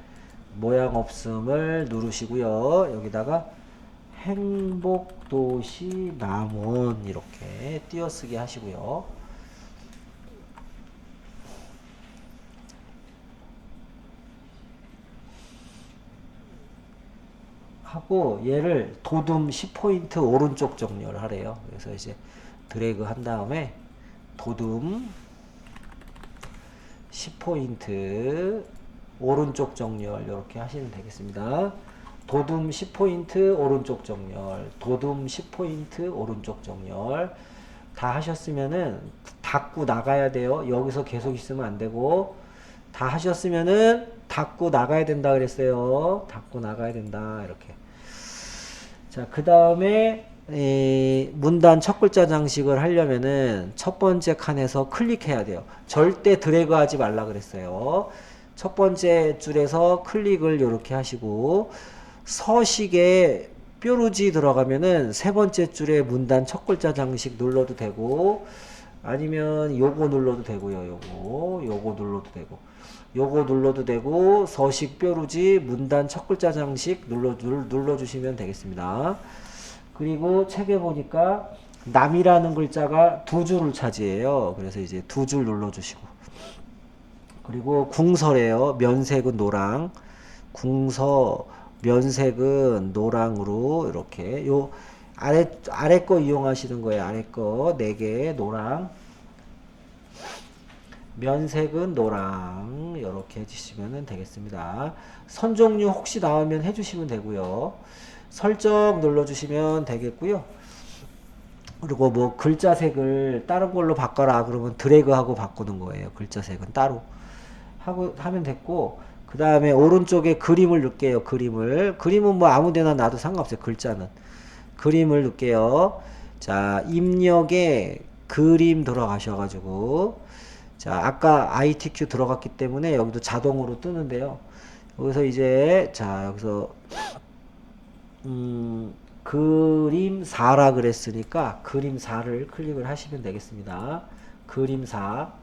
모양 없음을 누르시고요. 여기다가 행복도시 남원 이렇게 띄어쓰기 하시고요. 하고 얘를 도둠 10포인트 오른쪽 정렬 하래요. 그래서 이제 드래그 한 다음에 도둠 10포인트 오른쪽 정렬 이렇게 하시면 되겠습니다. 도둠 10포인트 오른쪽 정렬, 도둠 10포인트 오른쪽 정렬 다 하셨으면은 닫고 나가야 돼요. 여기서 계속 있으면 안 되고, 다 하셨으면은 닫고 나가야 된다 그랬어요. 닫고 나가야 된다 이렇게. 자, 그 다음에 문단 첫 글자 장식을 하려면은 첫 번째 칸에서 클릭해야 돼요. 절대 드래그 하지 말라 그랬어요. 첫 번째 줄에서 클릭을 이렇게 하시고, 서식에 뾰루지 들어가면은 세 번째 줄에 문단 첫 글자 장식 눌러도 되고, 아니면 요거 눌러도 되고요. 요거 눌러도 되고, 요거 눌러도 되고, 서식 뾰루지 문단 첫 글자 장식 눌러주시면 되겠습니다. 그리고 책에 보니까 남이라는 글자가 두 줄을 차지해요. 그래서 이제 두 줄 눌러주시고, 그리고 궁서래요. 면색은 노랑, 궁서 면색은 노랑으로 이렇게 요 아래 거 이용하시는 거예요. 아래 거 4개 노랑, 면색은 노랑 이렇게 해주시면 되겠습니다. 선 종류 혹시 나오면 해주시면 되고요. 설정 눌러주시면 되겠고요. 그리고 뭐 글자색을 다른 걸로 바꿔라 그러면 드래그하고 바꾸는 거예요. 글자색은 따로 하면 됐고, 그 다음에 오른쪽에 그림을 넣을게요. 그림은 뭐 아무데나 놔도 상관없어요. 글자는 그림을 넣을게요. 자, 입력에 그림 들어가셔가지고, 자, 아까 ITQ 들어갔기 때문에 여기도 자동으로 뜨는데요. 여기서 이제 자, 여기서 그림사라 그랬으니까 그림사를 클릭을 하시면 되겠습니다. 그림사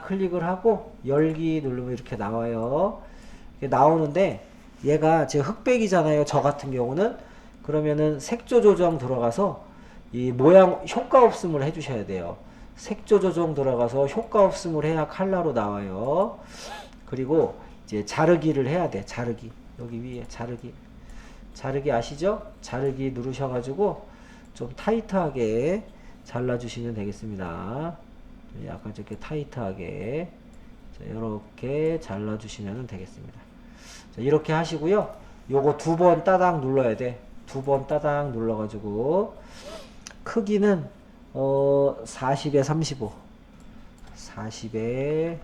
클릭을 하고 열기 누르면 이렇게 나와요. 이렇게 나오는데 얘가 지금 흑백이잖아요. 저 같은 경우는. 그러면은 색조 조정 들어가서 이 모양 효과 없음을 해주셔야 돼요. 색조 조정 들어가서 효과 없음을 해야 컬러로 나와요. 그리고 이제 자르기를 해야 돼. 자르기. 여기 위에 자르기 아시죠? 자르기 누르셔가지고 좀 타이트하게 잘라주시면 되겠습니다. 약간 이렇게 타이트하게 이렇게 잘라주시면 되겠습니다. 자, 이렇게 하시고요. 요거 2번 따당 눌러야 돼. 2번 따당 눌러가지고 크기는 40에 35, 40에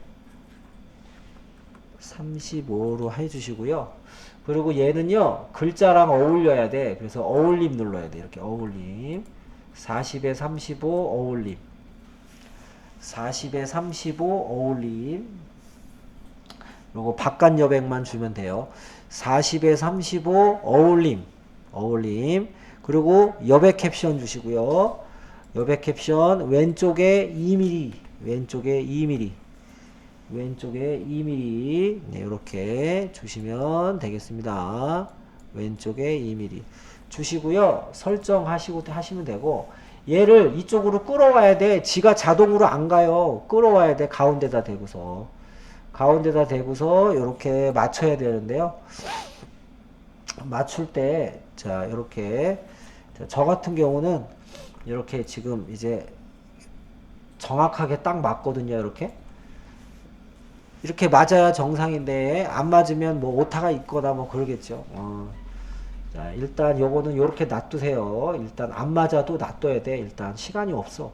35로 해주시고요. 그리고 얘는요 글자랑 어울려야 돼. 그래서 어울림 눌러야 돼. 이렇게 어울림. 40에 35 어울림. 40에 35 어울림. 요거 바깥 여백만 주면 돼요. 40에 35 어울림. 어울림. 그리고 여백 캡션 주시고요. 여백 캡션 왼쪽에 2mm. 왼쪽에 2mm. 왼쪽에 2mm. 네, 이렇게 주시면 되겠습니다. 왼쪽에 2mm 주시고요. 설정하시고 하시면 되고, 얘를 이쪽으로 끌어와야 돼. 지가 자동으로 안 가요. 끌어와야 돼. 가운데다 대고서. 가운데다 대고서 이렇게 맞춰야 되는데요. 맞출 때, 자, 이렇게. 저 같은 경우는 이렇게 지금 이제 정확하게 딱 맞거든요. 이렇게. 이렇게 맞아야 정상인데 안 맞으면 뭐 오타가 있거나 뭐 그러겠죠. 자, 일단 요거는 요렇게 놔두세요. 일단 안 맞아도 놔둬야 돼. 일단 시간이 없어.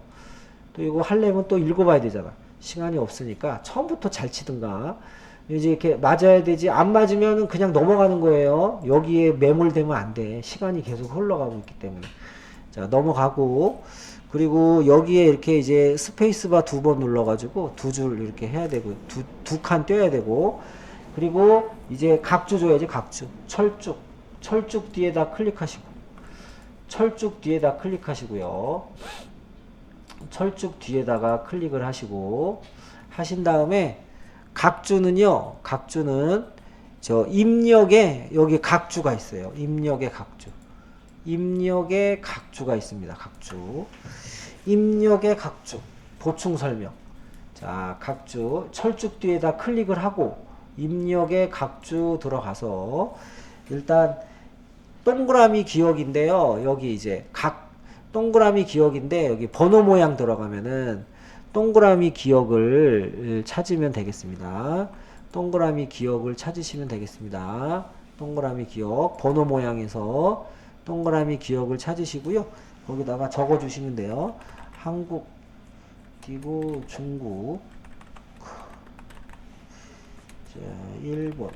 또 이거 하려면 또 읽어봐야 되잖아. 시간이 없으니까 처음부터 잘 치든가. 이제 이렇게 맞아야 되지. 안 맞으면 그냥 넘어가는 거예요. 여기에 매몰되면 안 돼. 시간이 계속 흘러가고 있기 때문에. 자, 넘어가고. 그리고 여기에 이렇게 이제 스페이스바 2번 눌러가지고 2줄 이렇게 해야 되고, 두 칸 떼야 되고, 그리고 이제 각주 줘야지, 각주. 철쭉. 철쭉 뒤에다 클릭하시고, 철쭉 뒤에다 클릭하시고요. 철쭉 뒤에다가 클릭을 하시고, 하신 다음에, 각주는요, 각주는 저 입력에 여기 각주가 있어요. 입력에 각주. 입력에 각주가 있습니다. 각주. 입력에 각주. 보충 설명. 자, 각주. 철쭉 뒤에다 클릭을 하고 입력에 각주 들어가서 일단 동그라미 기억인데요. 여기 이제 동그라미 기억인데 여기 번호 모양 들어가면은 동그라미 기억을 찾으면 되겠습니다. 동그라미 기억을 찾으시면 되겠습니다. 동그라미 기억. 번호 모양에서 동그라미 기억을 찾으시고요. 거기다가 적어 주시면 돼요. 한국 띄고 중국 자, 일본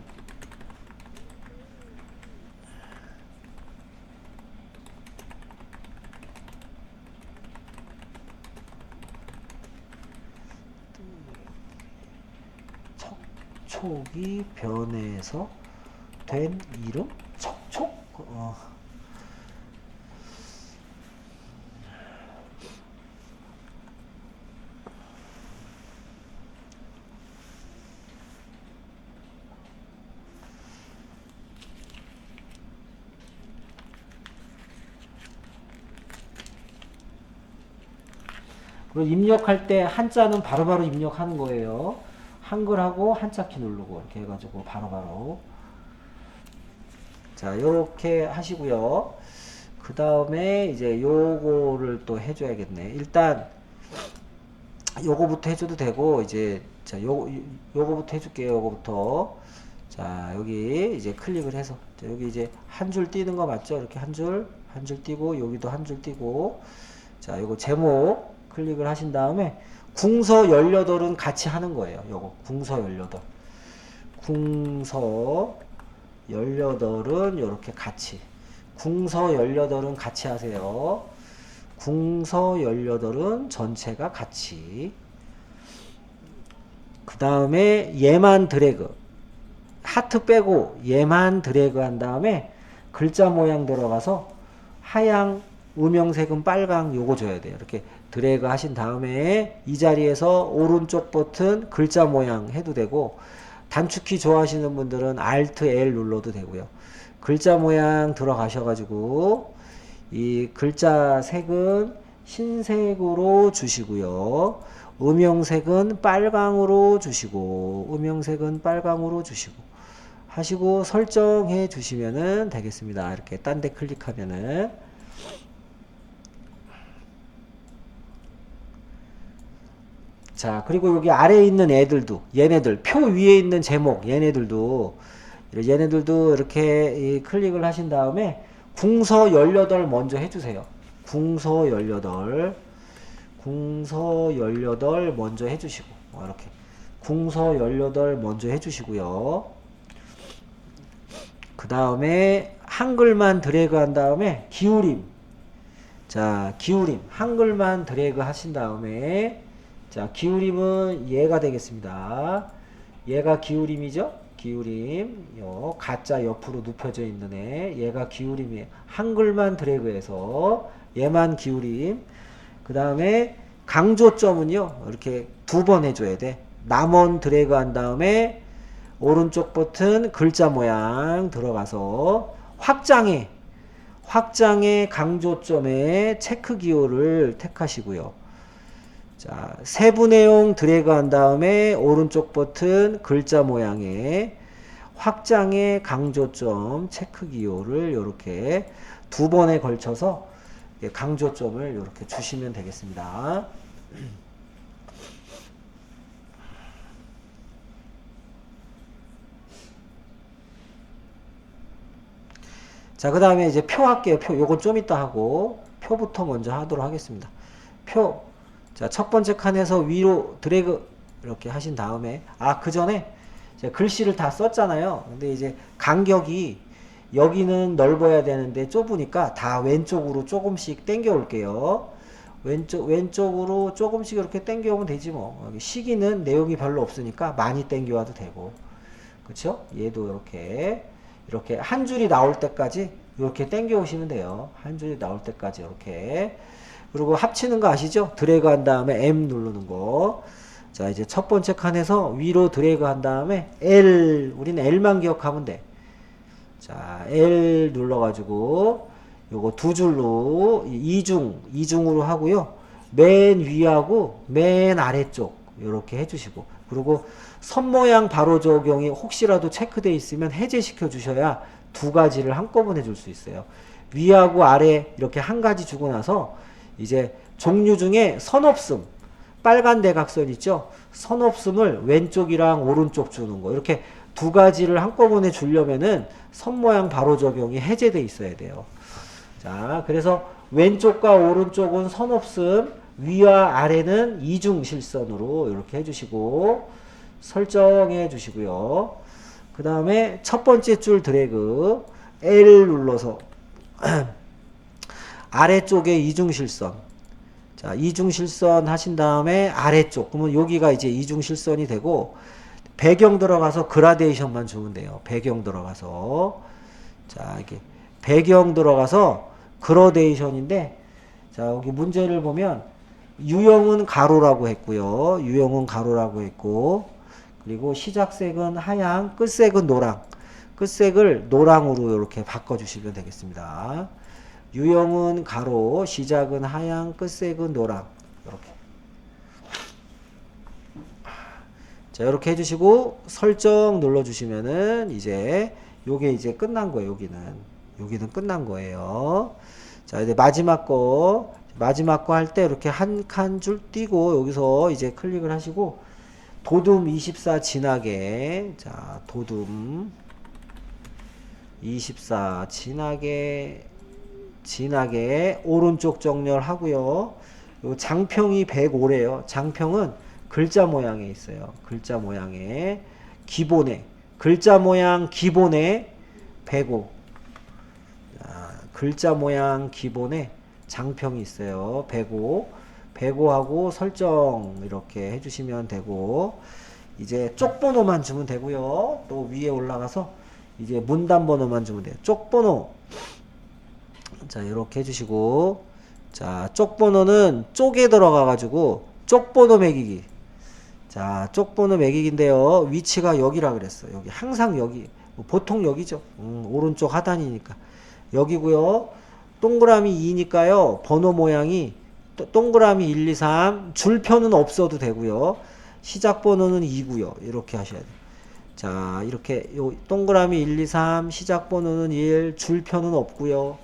척촉이 변해서 된 이름? 척촉? 그리고 입력할 때 한자는 바로바로 입력하는 거예요. 한글하고 한자키 누르고 이렇게 해가지고 바로바로. 자, 요렇게 하시고요. 그 다음에 이제 요거를 또 해줘야겠네. 일단 요거부터 해줘도 되고, 이제 자, 요거부터 해줄게요. 요거부터. 자, 여기 이제 클릭을 해서 자, 여기 이제 한 줄 띄는 거 맞죠? 이렇게 한 줄 띄고, 여기도 한 줄 띄고. 자, 요거 제목 클릭을 하신 다음에 궁서 18은 같이 하는 거예요. 요거 궁서 18. 궁서 18은 요렇게 같이. 궁서 18은 같이 하세요. 궁서 18은 전체가 같이. 그 다음에 얘만 드래그. 하트 빼고 얘만 드래그 한 다음에 글자 모양 들어가서 하양, 음영색은 빨강 요거 줘야 돼요. 이렇게 드래그 하신 다음에 이 자리에서 오른쪽 버튼 글자 모양 해도 되고, 단축키 좋아하시는 분들은 Alt L 눌러도 되고요. 글자 모양 들어가셔가지고 이 글자 색은 흰색으로 주시고요. 음영색은 빨강으로 주시고, 음영색은 빨강으로 주시고 하시고 설정해 주시면 되겠습니다. 이렇게 딴 데 클릭하면은. 자, 그리고 여기 아래에 있는 애들도, 얘네들, 표 위에 있는 제목, 얘네들도 이렇게 클릭을 하신 다음에 궁서 18 먼저 해주세요. 궁서 18 먼저 해주시고, 이렇게. 궁서 18 먼저 해주시고요. 그 다음에 한글만 드래그 한 다음에 기울임. 자, 기울임. 한글만 드래그 하신 다음에 자, 기울임은 얘가 되겠습니다. 얘가 기울임이죠? 기울임. 요 가짜 옆으로 눕혀져 있는 애. 얘가 기울임이에요. 한글만 드래그해서 얘만 기울임. 그 다음에 강조점은요. 이렇게 2번 해줘야 돼. 남원 드래그 한 다음에 오른쪽 버튼 글자 모양 들어가서 확장해 강조점에 체크 기호를 택하시고요. 자, 세부 내용 드래그 한 다음에 오른쪽 버튼 글자 모양에 확장의 강조점 체크 기호를 이렇게 2번에 걸쳐서 강조점을 이렇게 주시면 되겠습니다. 자, 그 다음에 이제 표 할게요. 표. 요건 좀 이따 하고, 표부터 먼저 하도록 하겠습니다. 표. 자, 첫 번째 칸에서 위로 드래그 이렇게 하신 다음에, 그 전에 글씨를 다 썼잖아요. 근데 이제 간격이 여기는 넓어야 되는데 좁으니까 다 왼쪽으로 조금씩 당겨 올게요. 왼쪽으로 조금씩 이렇게 당겨 오면 되지 뭐. 여기 시기는 내용이 별로 없으니까 많이 당겨 와도 되고. 그쵸? 얘도 이렇게 한 줄이 나올 때까지 이렇게 당겨 오시면 돼요. 한 줄이 나올 때까지 이렇게. 그리고 합치는 거 아시죠? 드래그 한 다음에 M 누르는 거. 자, 이제 첫 번째 칸에서 위로 드래그 한 다음에 L, 우리는 L만 기억하면 돼. 자, L 눌러가지고 요거 2줄로 이중으로 하고요. 맨 위하고 맨 아래쪽 이렇게 해주시고, 그리고 선 모양 바로 적용이 혹시라도 체크되어 있으면 해제시켜 주셔야 2가지를 한꺼번에 줄 수 있어요. 위하고 아래 이렇게 한 가지 주고 나서 이제 종류 중에 선 없음, 빨간 대각선 있죠? 선 없음을 왼쪽이랑 오른쪽 주는 거, 이렇게 2가지를 한꺼번에 주려면은 선 모양 바로 적용이 해제되어 있어야 돼요. 자, 그래서 왼쪽과 오른쪽은 선 없음, 위와 아래는 이중 실선으로 이렇게 해주시고 설정해 주시고요. 그 다음에 첫 번째 줄 드래그 L 눌러서 아래쪽에 이중실선. 자, 이중실선 하신 다음에 아래쪽. 그러면 여기가 이제 이중실선이 되고, 배경 들어가서 그라데이션만 주면 돼요. 배경 들어가서. 자, 이게 배경 들어가서 그라데이션인데, 자, 여기 문제를 보면 유형은 가로라고 했고요. 유형은 가로라고 했고, 그리고 시작색은 하양, 끝색은 노랑. 끝색을 노랑으로 이렇게 바꿔주시면 되겠습니다. 유형은 가로, 시작은 하양, 끝색은 노랑. 이렇게. 자, 이렇게 해주시고 설정 눌러주시면은 이제 요게 이제 끝난 거예요. 여기는 끝난 거예요. 자, 이제 마지막 거 할 때 이렇게 한 칸 줄 띄고 여기서 이제 클릭을 하시고 도둠 24 진하게. 자, 도둠 24 진하게 오른쪽 정렬하고요. 요 장평이 105래요. 장평은 글자 모양에 있어요. 글자 모양에 기본에 글자 모양 기본에 105. 자, 글자 모양 기본에 장평이 있어요. 105하고 설정 이렇게 해주시면 되고, 이제 쪽 번호만 주면 되고요. 또 위에 올라가서 이제 문단 번호만 주면 돼요. 쪽 번호. 자, 이렇게 해주시고, 자, 쪽 번호는 쪽에 들어가가지고 쪽 번호 매기기. 자, 쪽 번호 매기기인데요. 위치가 여기라 그랬어요. 여기 항상 여기. 보통 여기죠. 오른쪽 하단이니까 여기고요. 동그라미 2니까요. 번호 모양이 동그라미 1, 2, 3. 줄표는 없어도 되고요. 시작 번호는 2고요. 이렇게 하셔야 돼요. 자, 이렇게 요 동그라미 1, 2, 3. 시작 번호는 1. 줄표는 없고요.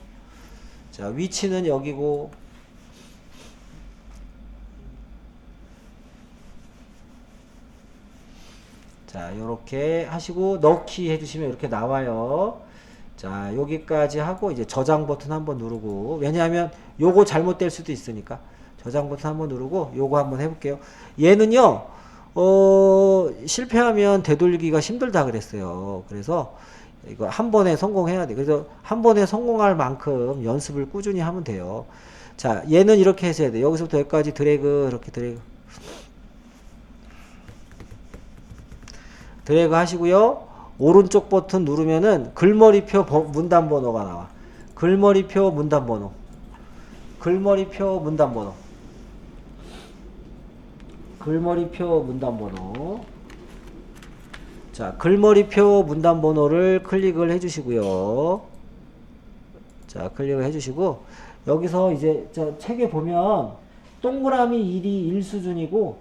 자, 위치는 여기고. 자, 요렇게 하시고 넣기 해주시면 이렇게 나와요. 자, 여기까지 하고 이제 저장 버튼 한번 누르고, 왜냐하면 요거 잘못될 수도 있으니까 저장 버튼 한번 누르고 요거 한번 해볼게요. 얘는요 실패하면 되돌리기가 힘들다 그랬어요. 그래서 이거 한 번에 성공해야 돼. 그래서 한 번에 성공할 만큼 연습을 꾸준히 하면 돼요. 자, 얘는 이렇게 해서 해야 돼. 여기서부터 여기까지 드래그, 이렇게 드래그. 드래그 하시고요. 오른쪽 버튼 누르면은 글머리표 문단 번호가 나와. 글머리표 문단 번호. 글머리표 문단 번호. 글머리표 문단 번호. 자, 글머리표 문단 번호를 클릭을 해주시고요. 자, 클릭을 해주시고, 여기서 이제 저 책에 보면 동그라미 1이 1수준이고,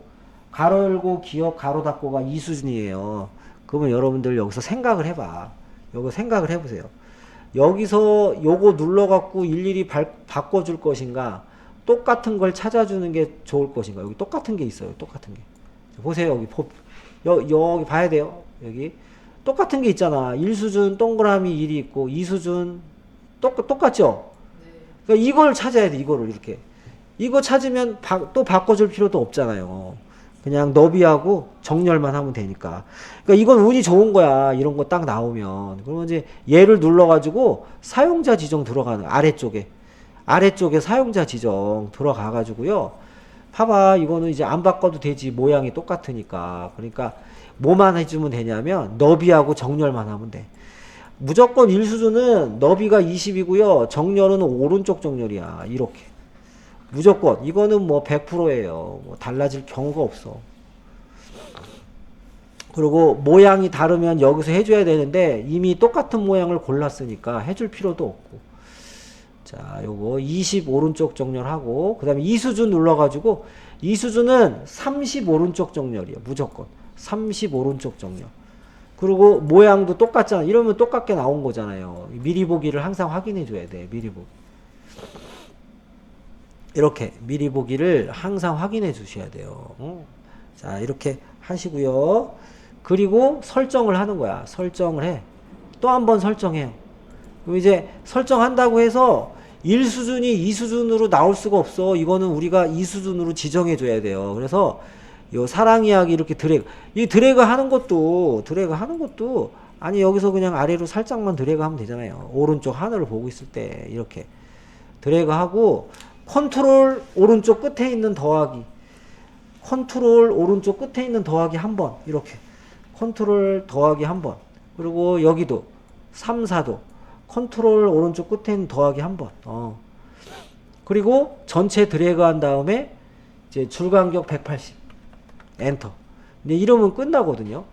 가로 열고 기억 가로 닫고가 2수준이에요. 그러면 여러분들 여기서 생각을 해봐. 요거 생각을 해보세요. 여기서 요거 눌러갖고 일일이 바꿔줄 것인가, 똑같은 걸 찾아주는 게 좋을 것인가. 여기 똑같은 게 있어요. 똑같은 게. 보세요. 여기 봐야 돼요. 여기 똑같은 게 있잖아. 1수준 동그라미 1이 있고 2수준 똑같죠? 네. 그러니까 이걸 찾아야 돼. 이거를 이렇게. 이거 찾으면 또 바꿔줄 필요도 없잖아요. 그냥 너비하고 정렬만 하면 되니까. 그러니까 이건 운이 좋은 거야. 이런 거 딱 나오면. 그러면 이제 얘를 눌러가지고 사용자 지정 들어가는 아래쪽에 사용자 지정 들어가가지고요. 봐봐. 이거는 이제 안 바꿔도 되지. 모양이 똑같으니까. 그러니까 뭐만 해주면 되냐면 너비하고 정렬만 하면 돼. 무조건 1수준은 너비가 20이고요. 정렬은 오른쪽 정렬이야. 이렇게. 무조건. 이거는 뭐 100%예요. 뭐 달라질 경우가 없어. 그리고 모양이 다르면 여기서 해줘야 되는데 이미 똑같은 모양을 골랐으니까 해줄 필요도 없고. 자, 요거 20 오른쪽 정렬하고, 그 다음에 2수준 눌러가지고, 2수준은 30 오른쪽 정렬이에요. 무조건. 30 오른쪽 정렬. 그리고 모양도 똑같잖아. 이러면 똑같게 나온 거잖아요. 미리 보기를 항상 확인해 줘야 돼. 미리 보기. 이렇게 미리 보기를 항상 확인해 주셔야 돼요. 자, 이렇게 하시고요. 그리고 설정을 하는 거야. 설정을 해. 또 한 번 설정해요. 그럼 이제 설정한다고 해서 1수준이 2수준으로 나올 수가 없어. 이거는 우리가 2수준으로 지정해 줘야 돼요. 그래서 요 사랑 이야기 이렇게 이 드래그 하는 것도 아니 여기서 그냥 아래로 살짝만 드래그 하면 되잖아요. 오른쪽 하늘을 보고 있을 때 이렇게 드래그 하고, 컨트롤 오른쪽 끝에 있는 더하기, 컨트롤 오른쪽 끝에 있는 더하기 한 번, 이렇게 컨트롤 더하기 한 번. 그리고 여기도 3, 4도 컨트롤 오른쪽 끝에 있는 더하기 한 번. 그리고 전체 드래그 한 다음에 이제 줄간격 180 엔터. 근데 이러면 끝나거든요.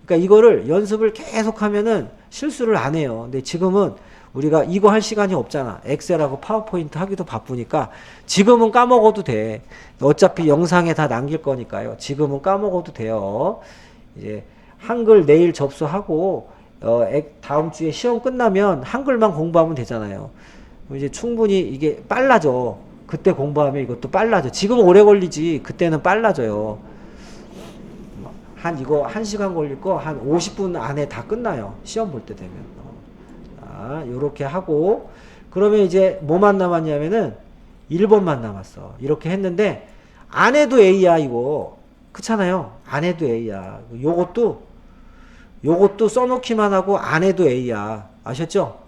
그러니까 이거를 연습을 계속 하면은 실수를 안 해요. 근데 지금은 우리가 이거 할 시간이 없잖아. 엑셀하고 파워포인트 하기도 바쁘니까 지금은 까먹어도 돼. 어차피 영상에 다 남길 거니까요. 지금은 까먹어도 돼요. 이제 한글 내일 접수하고 다음 주에 시험 끝나면 한글만 공부하면 되잖아요. 이제 충분히 이게 빨라져. 그때 공부하면 이것도 빨라져. 지금은 오래 걸리지. 그때는 빨라져요. 이거 1시간 걸릴 거 한 50분 안에 다 끝나요. 시험 볼 때 되면. 자, 요렇게 하고, 그러면 이제 뭐만 남았냐면은 1번만 남았어. 이렇게 했는데 안 해도 A야 이거. 그렇잖아요. 안 해도 A야. 요것도 써놓기만 하고 안 해도 A야. 아셨죠?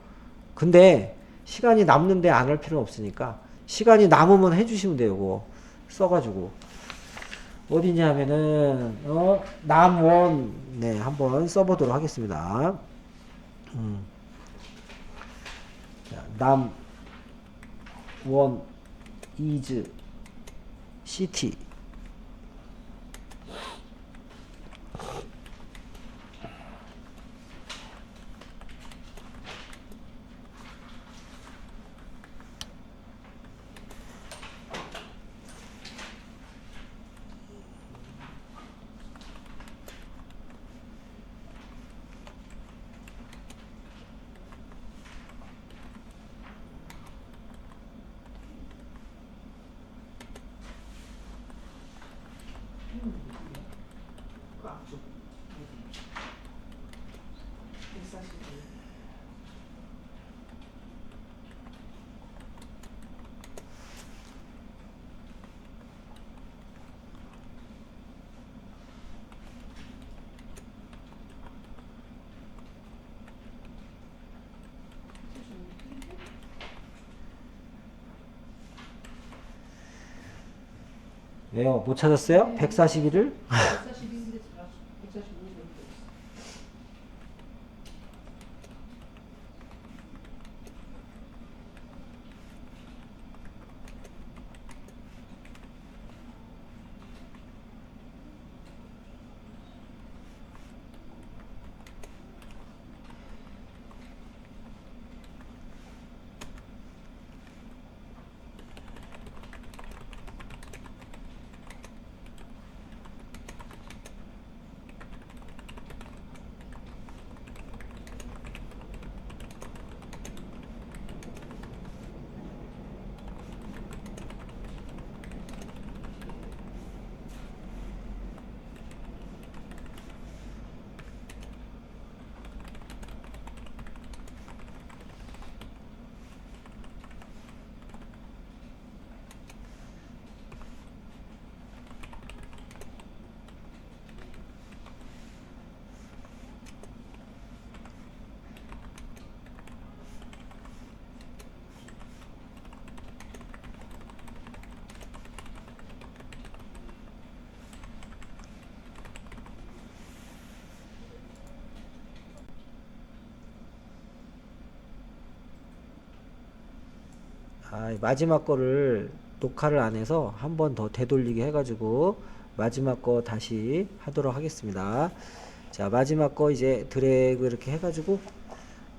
근데 시간이 남는데 안 할 필요는 없으니까 시간이 남으면 해주시면 돼요. 요거 써가지고 어디냐면은 남원 네 한번 써보도록 하겠습니다. 자, 남원 이즈 시티. 그 앞쪽 140. 왜요? 못 찾았어요? 141을? 142인데 145. 마지막 거를 녹화를 안 해서 한 번 더 되돌리게 해가지고 마지막 거 다시 하도록 하겠습니다. 자, 마지막 거 이제 드래그 이렇게 해가지고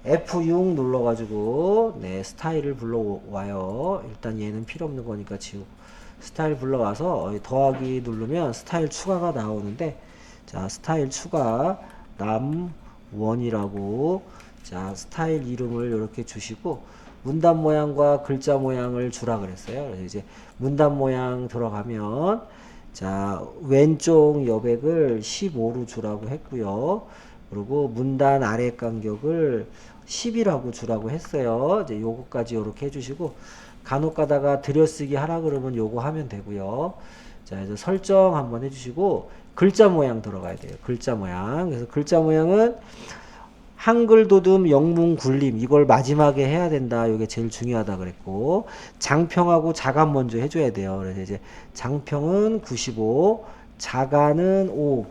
F6 눌러가지고 네, 스타일을 불러와요. 일단 얘는 필요 없는 거니까 지우고 스타일 불러와서 더하기 누르면 스타일 추가가 나오는데, 자, 스타일 추가 남1이라고 자, 스타일 이름을 이렇게 주시고 문단 모양과 글자 모양을 주라 그랬어요. 그래서 이제 문단 모양 들어가면 자, 왼쪽 여백을 15로 주라고 했고요. 그리고 문단 아래 간격을 10이라고 주라고 했어요. 이제 요거까지 요렇게 해주시고, 간혹 가다가 들여쓰기 하라 그러면 요거 하면 되고요. 자, 이제 설정 한번 해주시고, 글자 모양 들어가야 돼요. 글자 모양. 그래서 글자 모양은 한글 도듬 영문 굴림 이걸 마지막에 해야 된다. 이게 제일 중요하다 그랬고, 장평하고 자간 먼저 해줘야 돼요. 그래서 이제 장평은 95, 자간은 5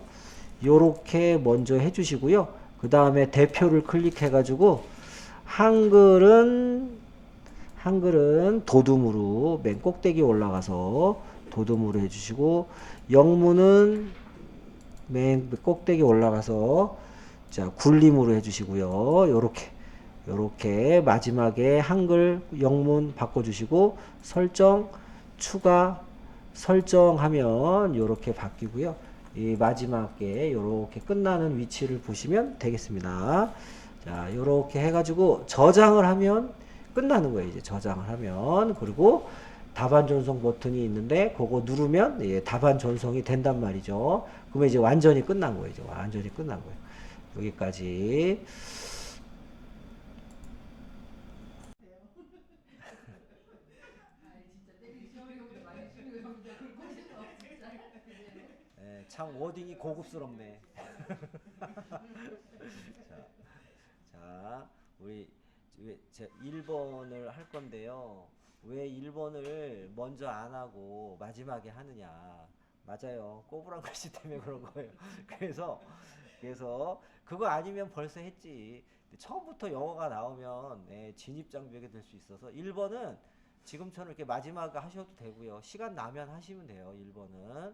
요렇게 먼저 해주시고요. 그 다음에 대표를 클릭해 가지고 한글은 도둠으로 맨 꼭대기 올라가서 도둠으로 해주시고, 영문은 맨 꼭대기 올라가서 자, 굴림으로 해주시고요. 요렇게 마지막에 한글 영문 바꿔주시고 설정 추가 설정하면 요렇게 바뀌고요. 이 마지막에 요렇게 끝나는 위치를 보시면 되겠습니다. 자, 요렇게 해가지고 저장을 하면 끝나는 거예요. 이제 저장을 하면. 그리고 답안 전송 버튼이 있는데 그거 누르면 예, 답안 전송이 된단 말이죠. 그러면 이제 완전히 끝난 거예요. 이제 완전히 끝난 거예요. 여기까지. 예, 참 워딩이 고급스럽네. 자, 자, 우리 1번을 할 건데요. 왜 1번을 먼저 안 하고 마지막에 하느냐. 맞아요. 꼬부랑 글씨 때문에 그런 거예요. 그래서 그거 아니면 벌써 했지. 처음부터 영어가 나오면 진입장벽이 될 수 있어서 1번은 지금처럼 이렇게 마지막에 하셔도 되고요. 시간 나면 하시면 돼요. 1번은.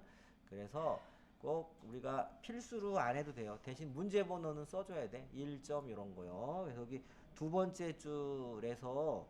그래서 꼭 우리가 필수로 안 해도 돼요. 대신 문제 번호는 써줘야 돼. 1점 이런 거요. 그래서 여기 두 번째 줄에서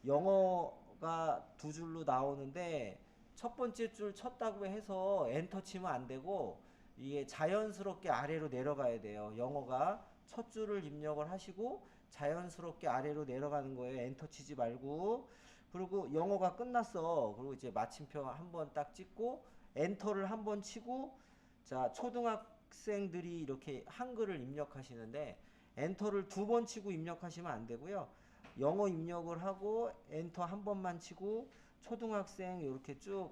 영어가 두 줄로 나오는데 첫 번째 줄 쳤다고 해서 엔터 치면 안 되고 이게 자연스럽게 아래로 내려가야 돼요. 영어가 첫 줄을 입력을 하시고 자연스럽게 아래로 내려가는 거예요. 엔터 치지 말고. 그리고 영어가 끝났어. 그리고 이제 마침표 한번 딱 찍고 엔터를 한번 치고, 자, 초등학생들이 이렇게 한글을 입력하시는데 엔터를 두 번 치고 입력하시면 안 되고요. 영어 입력을 하고 엔터 한 번만 치고 초등학생 이렇게 쭉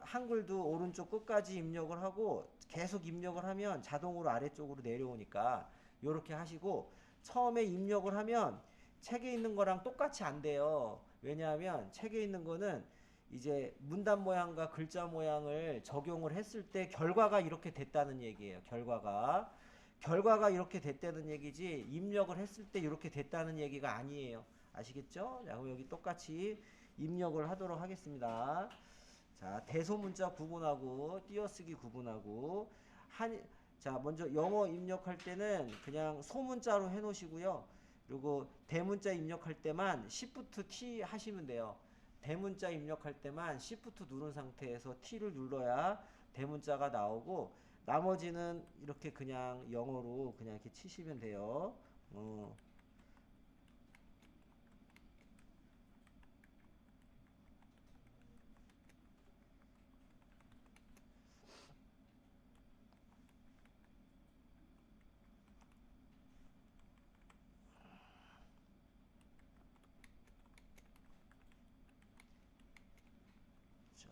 한글도 오른쪽 끝까지 입력을 하고 계속 입력을 하면 자동으로 아래쪽으로 내려오니까 이렇게 하시고, 처음에 입력을 하면 책에 있는 거랑 똑같이 안 돼요. 왜냐하면 책에 있는 거는 이제 문단 모양과 글자 모양을 적용을 했을 때 결과가 이렇게 됐다는 얘기예요. 결과가 이렇게 됐다는 얘기지 입력을 했을 때 이렇게 됐다는 얘기가 아니에요. 아시겠죠? 자, 그럼 여기 똑같이 입력을 하도록 하겠습니다. 자, 대소문자 구분하고 띄어쓰기 구분하고 자, 먼저 영어 입력할 때는 그냥 소문자로 해 놓으시고요. 그리고 대문자 입력할 때만 Shift T 하시면 돼요. 대문자 입력할 때만 Shift 누른 상태에서 T를 눌러야 대문자가 나오고 나머지는 이렇게 그냥 영어로 그냥 이렇게 치시면 돼요. 자,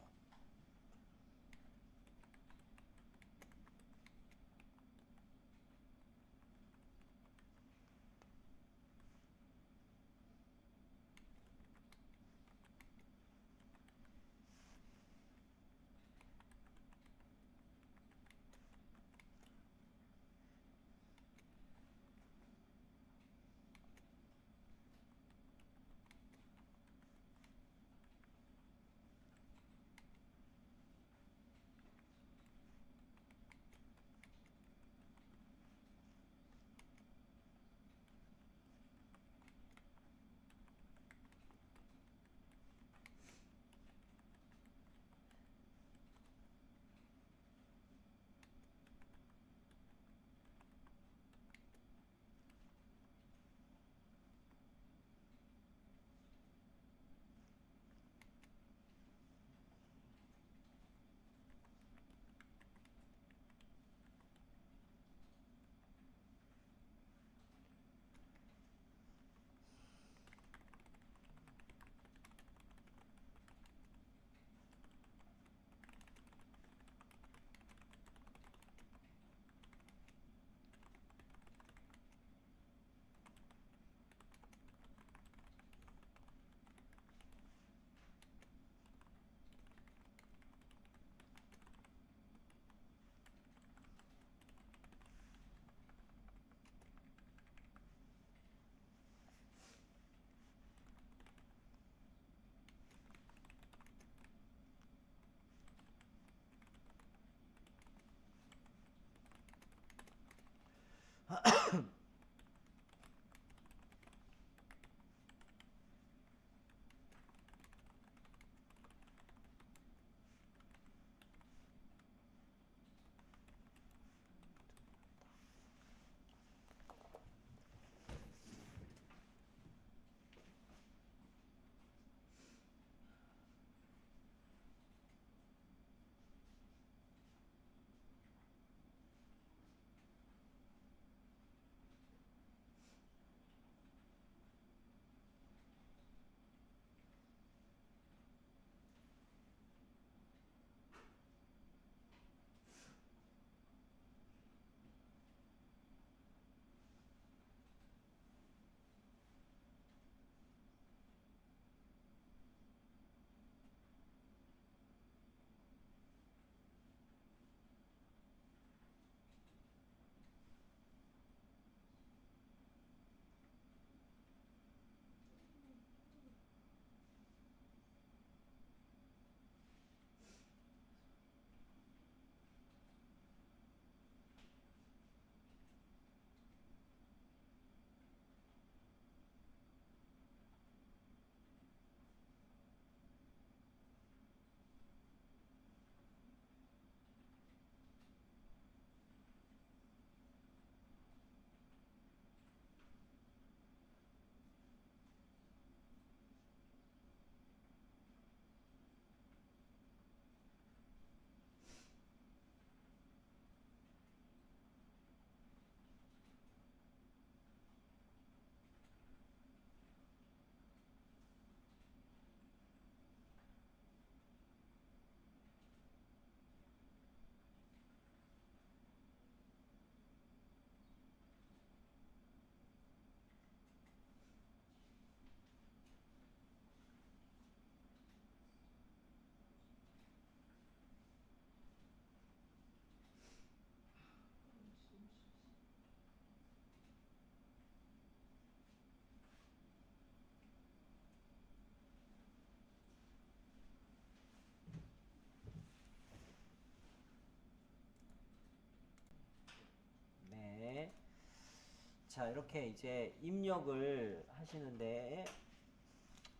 자, 이렇게 이제 입력을 하시는데,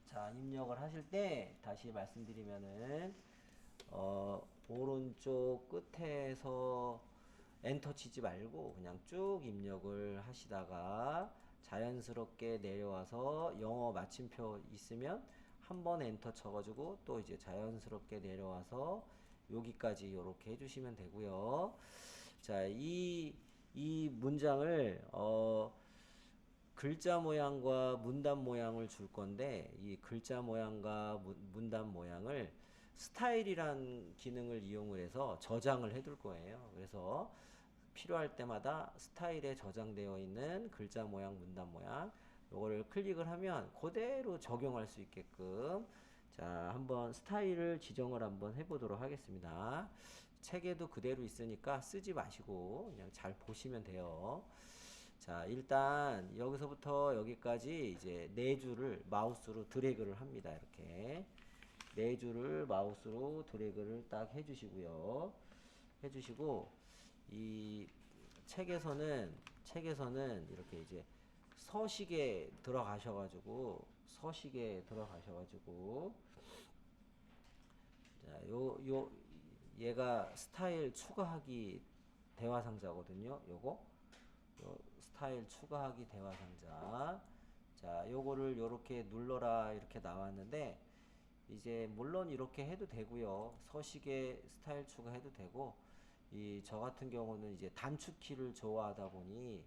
자, 입력을 하실 때 다시 말씀드리면은 오른쪽 끝에서 엔터 치지 말고 그냥 쭉 입력을 하시다가 자연스럽게 내려와서 영어 마침표 있으면 한번 엔터 쳐가지고 또 이제 자연스럽게 내려와서 여기까지 이렇게 해주시면 되고요. 자, 이 문장을 글자 모양과 문단 모양을 줄 건데, 이 글자 모양과 문단 모양을 스타일이란 기능을 이용을 해서 저장을 해둘 거예요. 그래서 필요할 때마다 스타일에 저장되어 있는 글자 모양, 문단 모양, 요거를 클릭을 하면 그대로 적용할 수 있게끔, 자, 한번 스타일을 지정을 한번 해보도록 하겠습니다. 책에도 그대로 있으니까 쓰지 마시고 그냥 잘 보시면 돼요. 자, 일단 여기서부터 여기까지 이제 네 줄을 마우스로 드래그를 합니다. 이렇게 네 줄을 마우스로 드래그를 딱 해주시고요. 해주시고, 이 책에서는 이렇게 이제 서식에 들어가셔가지고 자, 얘가 스타일 추가하기 대화 상자거든요. 요거 스타일 추가하기 대화 상자. 자, 요거를 요렇게 눌러라 이렇게 나왔는데, 이제 물론 이렇게 해도 되고요. 서식에 스타일 추가해도 되고, 저 같은 경우는 이제 단축키를 좋아하다 보니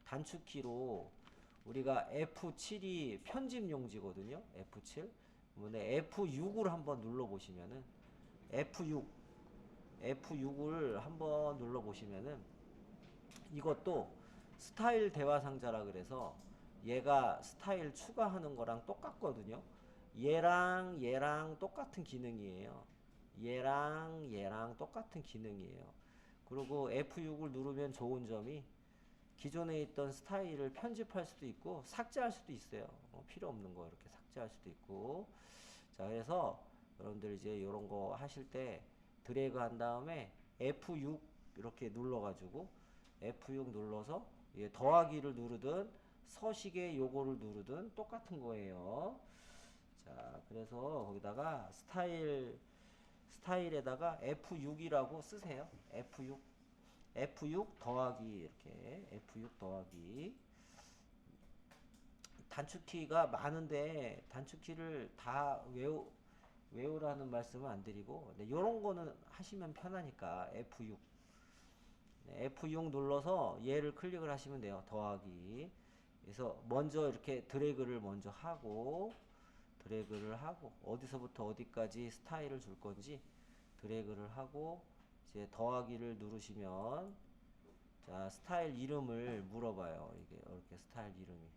단축키로 우리가 F7이 편집 용지거든요. F7. 그러면 F6을 한번 눌러 보시면은 F6을 한번 눌러 보시면은 이것도 스타일 대화 상자라 그래서 얘가 스타일 추가하는 거랑 똑같거든요. 얘랑 똑같은 기능이에요. 얘랑 똑같은 기능이에요. 그리고 F6을 누르면 좋은 점이 기존에 있던 스타일을 편집할 수도 있고 삭제할 수도 있어요. 필요 없는 거 이렇게 삭제할 수도 있고. 자, 그래서 여러분들 이제 이런 거 하실 때 드래그 한 다음에 F6 이렇게 눌러가지고 F6 눌러서 더하기를 누르든 서식에 요거를 누르든 똑같은 거예요. 자, 그래서 거기다가 스타일에다가 F6이라고 쓰세요. F6 더하기 이렇게 F6 더하기. 단축키가 많은데 단축키를 다 외우라는 말씀은 안 드리고, 네, 요런 거는 하시면 편하니까 F6. 네, F6 눌러서 얘를 클릭을 하시면 돼요. 더하기. 그래서 먼저 이렇게 드래그를 하고 어디서부터 어디까지 스타일을 줄 건지 드래그를 하고 이제 더하기를 누르시면, 자, 스타일 이름을 물어봐요. 이게 이렇게 스타일 이름이.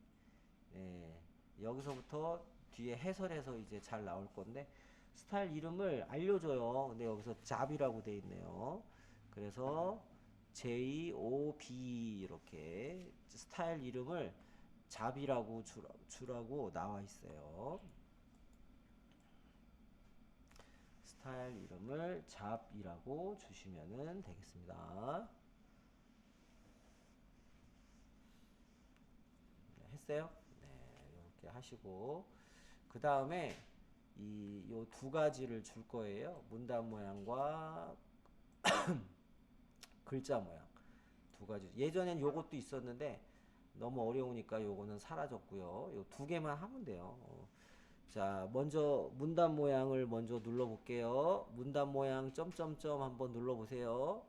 네, 여기서부터 뒤에 해설해서 이제 잘 나올 건데 스타일 이름을 알려줘요. 근데 여기서 잡이라고 돼 있네요. 그래서 JOB 이렇게 스타일 이름을 잡이라고 주라고 나와 있어요. 스타일 이름을 잡이라고 주시면 되겠습니다. 했어요? 네, 이렇게 하시고 그 다음에 요 두 가지를 줄 거예요. 문단 모양과 글자 모양 두 가지. 예전엔 요것도 있었는데 너무 어려우니까 요거는 사라졌고요. 요 두 개만 하면 돼요. 자, 먼저 문단 모양을 먼저 눌러 볼게요. 문단 모양 점점점 한번 눌러 보세요.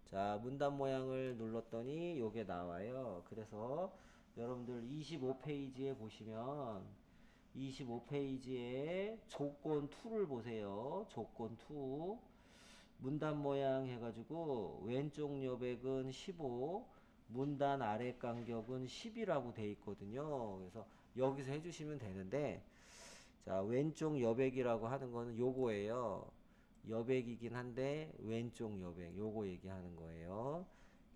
자, 문단 모양을 눌렀더니 요게 나와요. 그래서 여러분들 25페이지에 보시면 25페이지에 조건 2를 보세요. 조건 2. 문단 모양 해가지고 왼쪽 여백은 15, 문단 아래 간격은 10이라고 돼 있거든요. 그래서 여기서 해주시면 되는데, 자, 왼쪽 여백이라고 하는 거는 요거예요. 여백이긴 한데 왼쪽 여백 요거 얘기하는 거예요.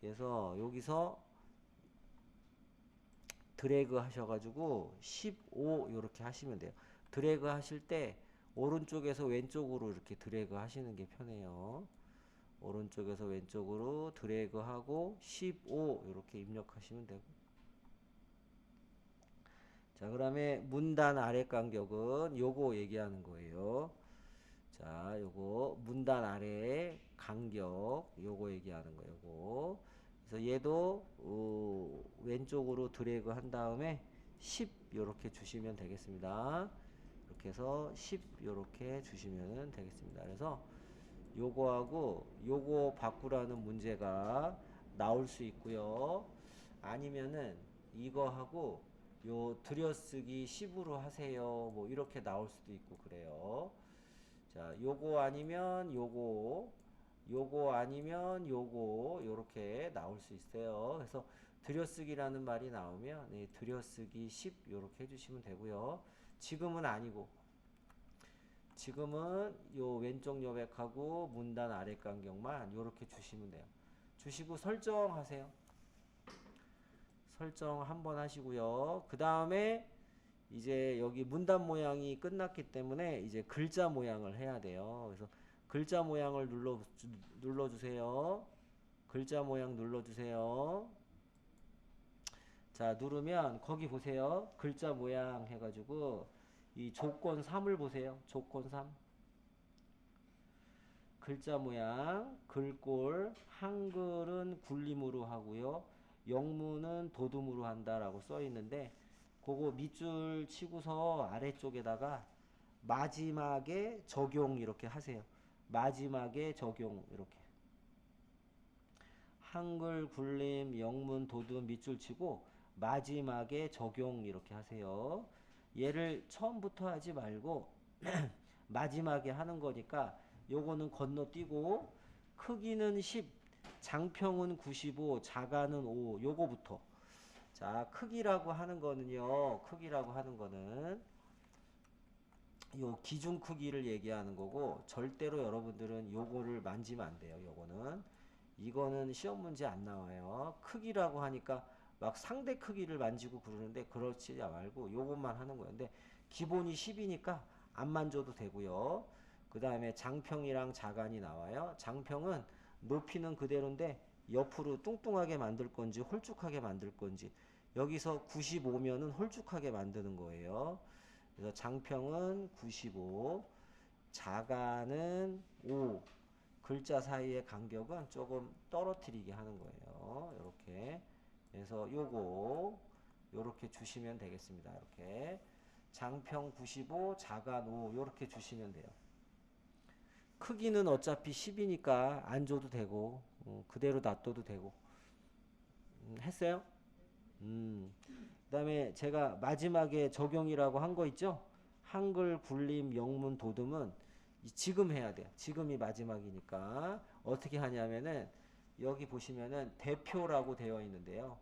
그래서 여기서 드래그 하셔가지고 15 요렇게 하시면 돼요. 드래그 하실 때 오른쪽에서 왼쪽으로 이렇게 드래그 하시는 게 편해요. 오른쪽에서 왼쪽으로 드래그 하고 15 요렇게 입력하시면 되고, 자, 그다음에 문단 아래 간격은 요거 얘기하는 거예요. 자, 요거 문단 아래 간격 요거 얘기하는 거예요. 요거. 그래서 얘도 왼쪽으로 드래그 한 다음에 10 요렇게 주시면 되겠습니다. 이렇게 해서 10 요렇게 주시면 되겠습니다. 그래서 요거하고 요거 바꾸라는 문제가 나올 수 있고요. 아니면은 이거하고 요 들여쓰기 10으로 하세요. 뭐 이렇게 나올 수도 있고 그래요. 자, 요거 아니면 요거 아니면 요거 요렇게 나올 수 있어요. 그래서 들여쓰기라는 말이 나오면 네, 들여쓰기 10 요렇게 해주시면 되고요. 지금은 아니고 지금은 요 왼쪽 여백하고 문단 아래 간격만 요렇게 주시면 돼요. 주시고 설정하세요. 설정 한번 하시고요. 그 다음에 이제 여기 문단 모양이 끝났기 때문에 이제 글자 모양을 해야 돼요. 그래서 글자 모양을 눌러주세요. 글자 모양 눌러주세요. 자, 누르면 거기 보세요. 글자 모양 해가지고 이 조건 3을 보세요. 조건 3. 글자 모양, 글꼴, 한글은 굴림으로 하고요. 영문은 도둠으로 한다라고 써 있는데 그거 밑줄 치고서 아래쪽에다가 마지막에 적용 이렇게 하세요. 마지막에 적용 이렇게. 한글, 굴림, 영문, 도둠 밑줄 치고 마지막에 적용 이렇게 하세요. 얘를 처음부터 하지 말고 마지막에 하는 거니까 요거는 건너뛰고 크기는 10, 장평은 95, 자가는 5 요거부터. 자, 크기라고 하는 거는요. 크기라고 하는 거는 요 기준 크기를 얘기하는 거고 절대로 여러분들은 요거를 만지면 안 돼요. 요거는 이거는 시험 문제 안 나와요. 크기라고 하니까 막 상대 크기를 만지고 그러는데 그렇지 말고 요것만 하는 거예요. 근데 기본이 10이니까 안 만져도 되고요. 그 다음에 장평이랑 자간이 나와요. 장평은 높이는 그대로인데 옆으로 뚱뚱하게 만들 건지 홀쭉하게 만들 건지 여기서 95면은 홀쭉하게 만드는 거예요. 그래서 장평은 95, 자간은 5, 글자 사이의 간격은 조금 떨어뜨리게 하는 거예요. 이렇게. 그래서 요렇게 주시면 되겠습니다. 이렇게. 장평 95, 자간 5, 요렇게 주시면 돼요. 크기는 어차피 10이니까 안 줘도 되고, 그대로 놔둬도 되고. 했어요? 그 다음에 제가 마지막에 적용이라고 한 거 있죠? 한글, 굴림, 영문, 도둠은 지금 해야 돼요. 지금이 마지막이니까. 어떻게 하냐면은, 여기 보시면은 대표라고 되어 있는데요.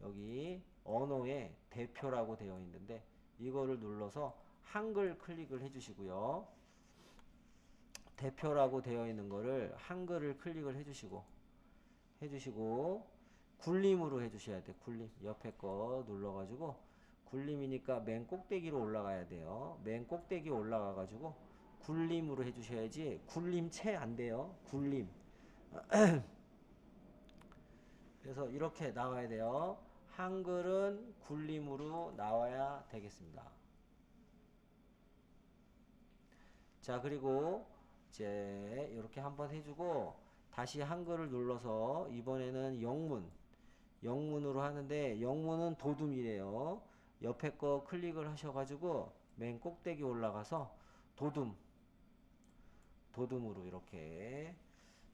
여기 언어에 대표라고 되어 있는데, 이거를 눌러서 한글 클릭을 해주시고요. 대표라고 되어 있는 거를 한글을 클릭을 해주시고, 굴림으로 해주셔야 돼요. 굴림. 옆에 거 눌러가지고, 굴림이니까 맨 꼭대기로 올라가야 돼요. 맨 꼭대기 올라가가지고, 굴림으로 해주셔야지, 굴림채 안 돼요. 굴림. 그래서 이렇게 나와야 돼요. 한글은 굴림으로 나와야 되겠습니다. 자, 그리고 이제 이렇게 한번 해주고, 다시 한글을 눌러서, 이번에는 영문으로 하는데 영문은 도둠이래요. 옆에 거 클릭을 하셔가지고 맨 꼭대기 올라가서 도둠으로 이렇게.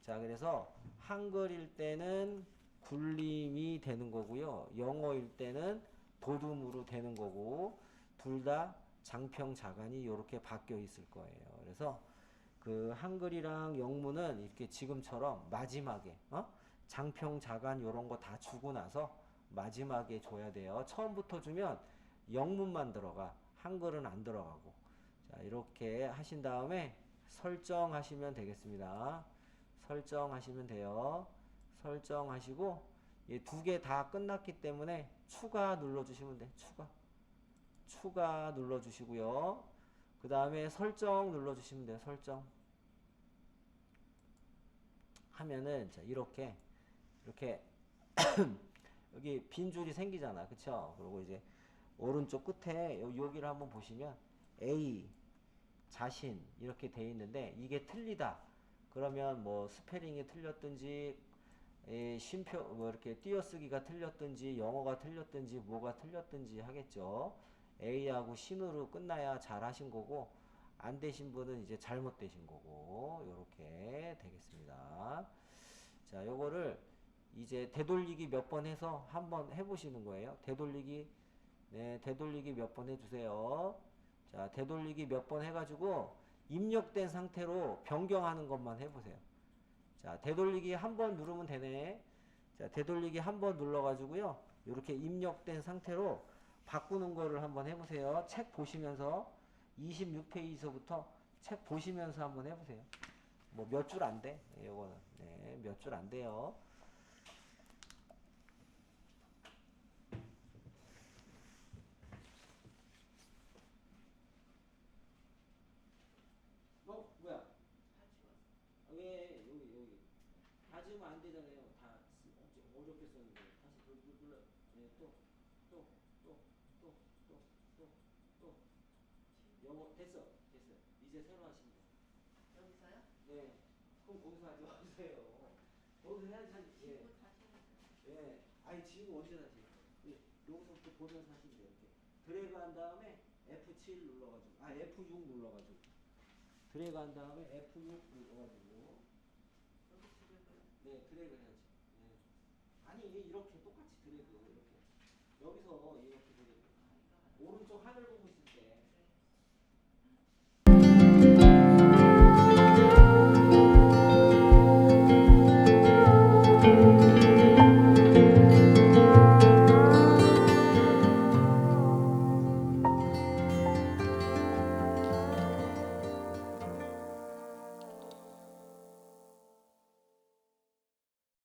자, 그래서 한글일 때는 굴림이 되는 거고요. 영어일 때는 도둠으로 되는 거고 둘 다 장평 자간이 이렇게 바뀌어 있을 거예요. 그래서 그 한글이랑 영문은 이렇게 지금처럼 마지막에 장평 자간 요런 거 다 주고 나서 마지막에 줘야 돼요. 처음부터 주면 영문만 들어가 한글은 안 들어가고. 자, 이렇게 하신 다음에 설정하시면 되겠습니다. 설정하시면 돼요. 설정하시고 두 개 다 끝났기 때문에 추가 눌러주시면 돼. 추가 눌러주시고요. 그 다음에 설정 눌러주시면 돼요. 설정 하면은 자 이렇게 여기 빈 줄이 생기잖아. 그쵸? 그리고 이제 오른쪽 끝에 여기를 한번 보시면 A 자신 이렇게 돼 있는데 이게 틀리다. 그러면 뭐 스페링이 틀렸든지 쉼표 뭐 이렇게 띄어쓰기가 틀렸든지 영어가 틀렸든지 뭐가 틀렸든지 하겠죠. A하고 신으로 끝나야 잘 하신 거고 안 되신 분은 이제 잘못되신 거고 요렇게 되겠습니다. 자, 요거를 이제 되돌리기 몇 번 해서 한번 해보시는 거예요. 되돌리기 되돌리기 몇 번 해주세요. 자, 되돌리기 몇 번 해가지고 입력된 상태로 변경하는 것만 해보세요. 자, 되돌리기 한 번 누르면 되네. 자, 되돌리기 한 번 눌러가지고요. 이렇게 입력된 상태로 바꾸는 거를 한번 해보세요. 책 보시면서 26페이지서부터 책 보시면서 한번 해보세요. 뭐 몇 줄 안 돼. 요거는. 네, 몇 줄 안 돼요. 뭐야? 다 찍었어. 왜 여기 다 지으면 안 되잖아요. 다 어렵게 썼는데 다시 눌러. 네, 또 영어 됐어. 이제 새로 하시면 돼요. 여기서요? 네. 그럼 거기서 하지 마세요. 거기서 해야지. 예. 지금 다시 해주세요. 예. 아니 지금 언제 하지? 예. 여기서부터 보면서 하시면 돼요. 이렇게 드래그 한 다음에 F7 눌러가지고 F6 눌러가지고 드래그 한 다음에 F6 눌러가지고 여기 찍을까요? 네, 드래그 해야지. 네. 아니, 이렇게 똑같이 드래그, 이렇게. 여기서 이렇게 드래그. 오른쪽 하늘 보고 있을 때,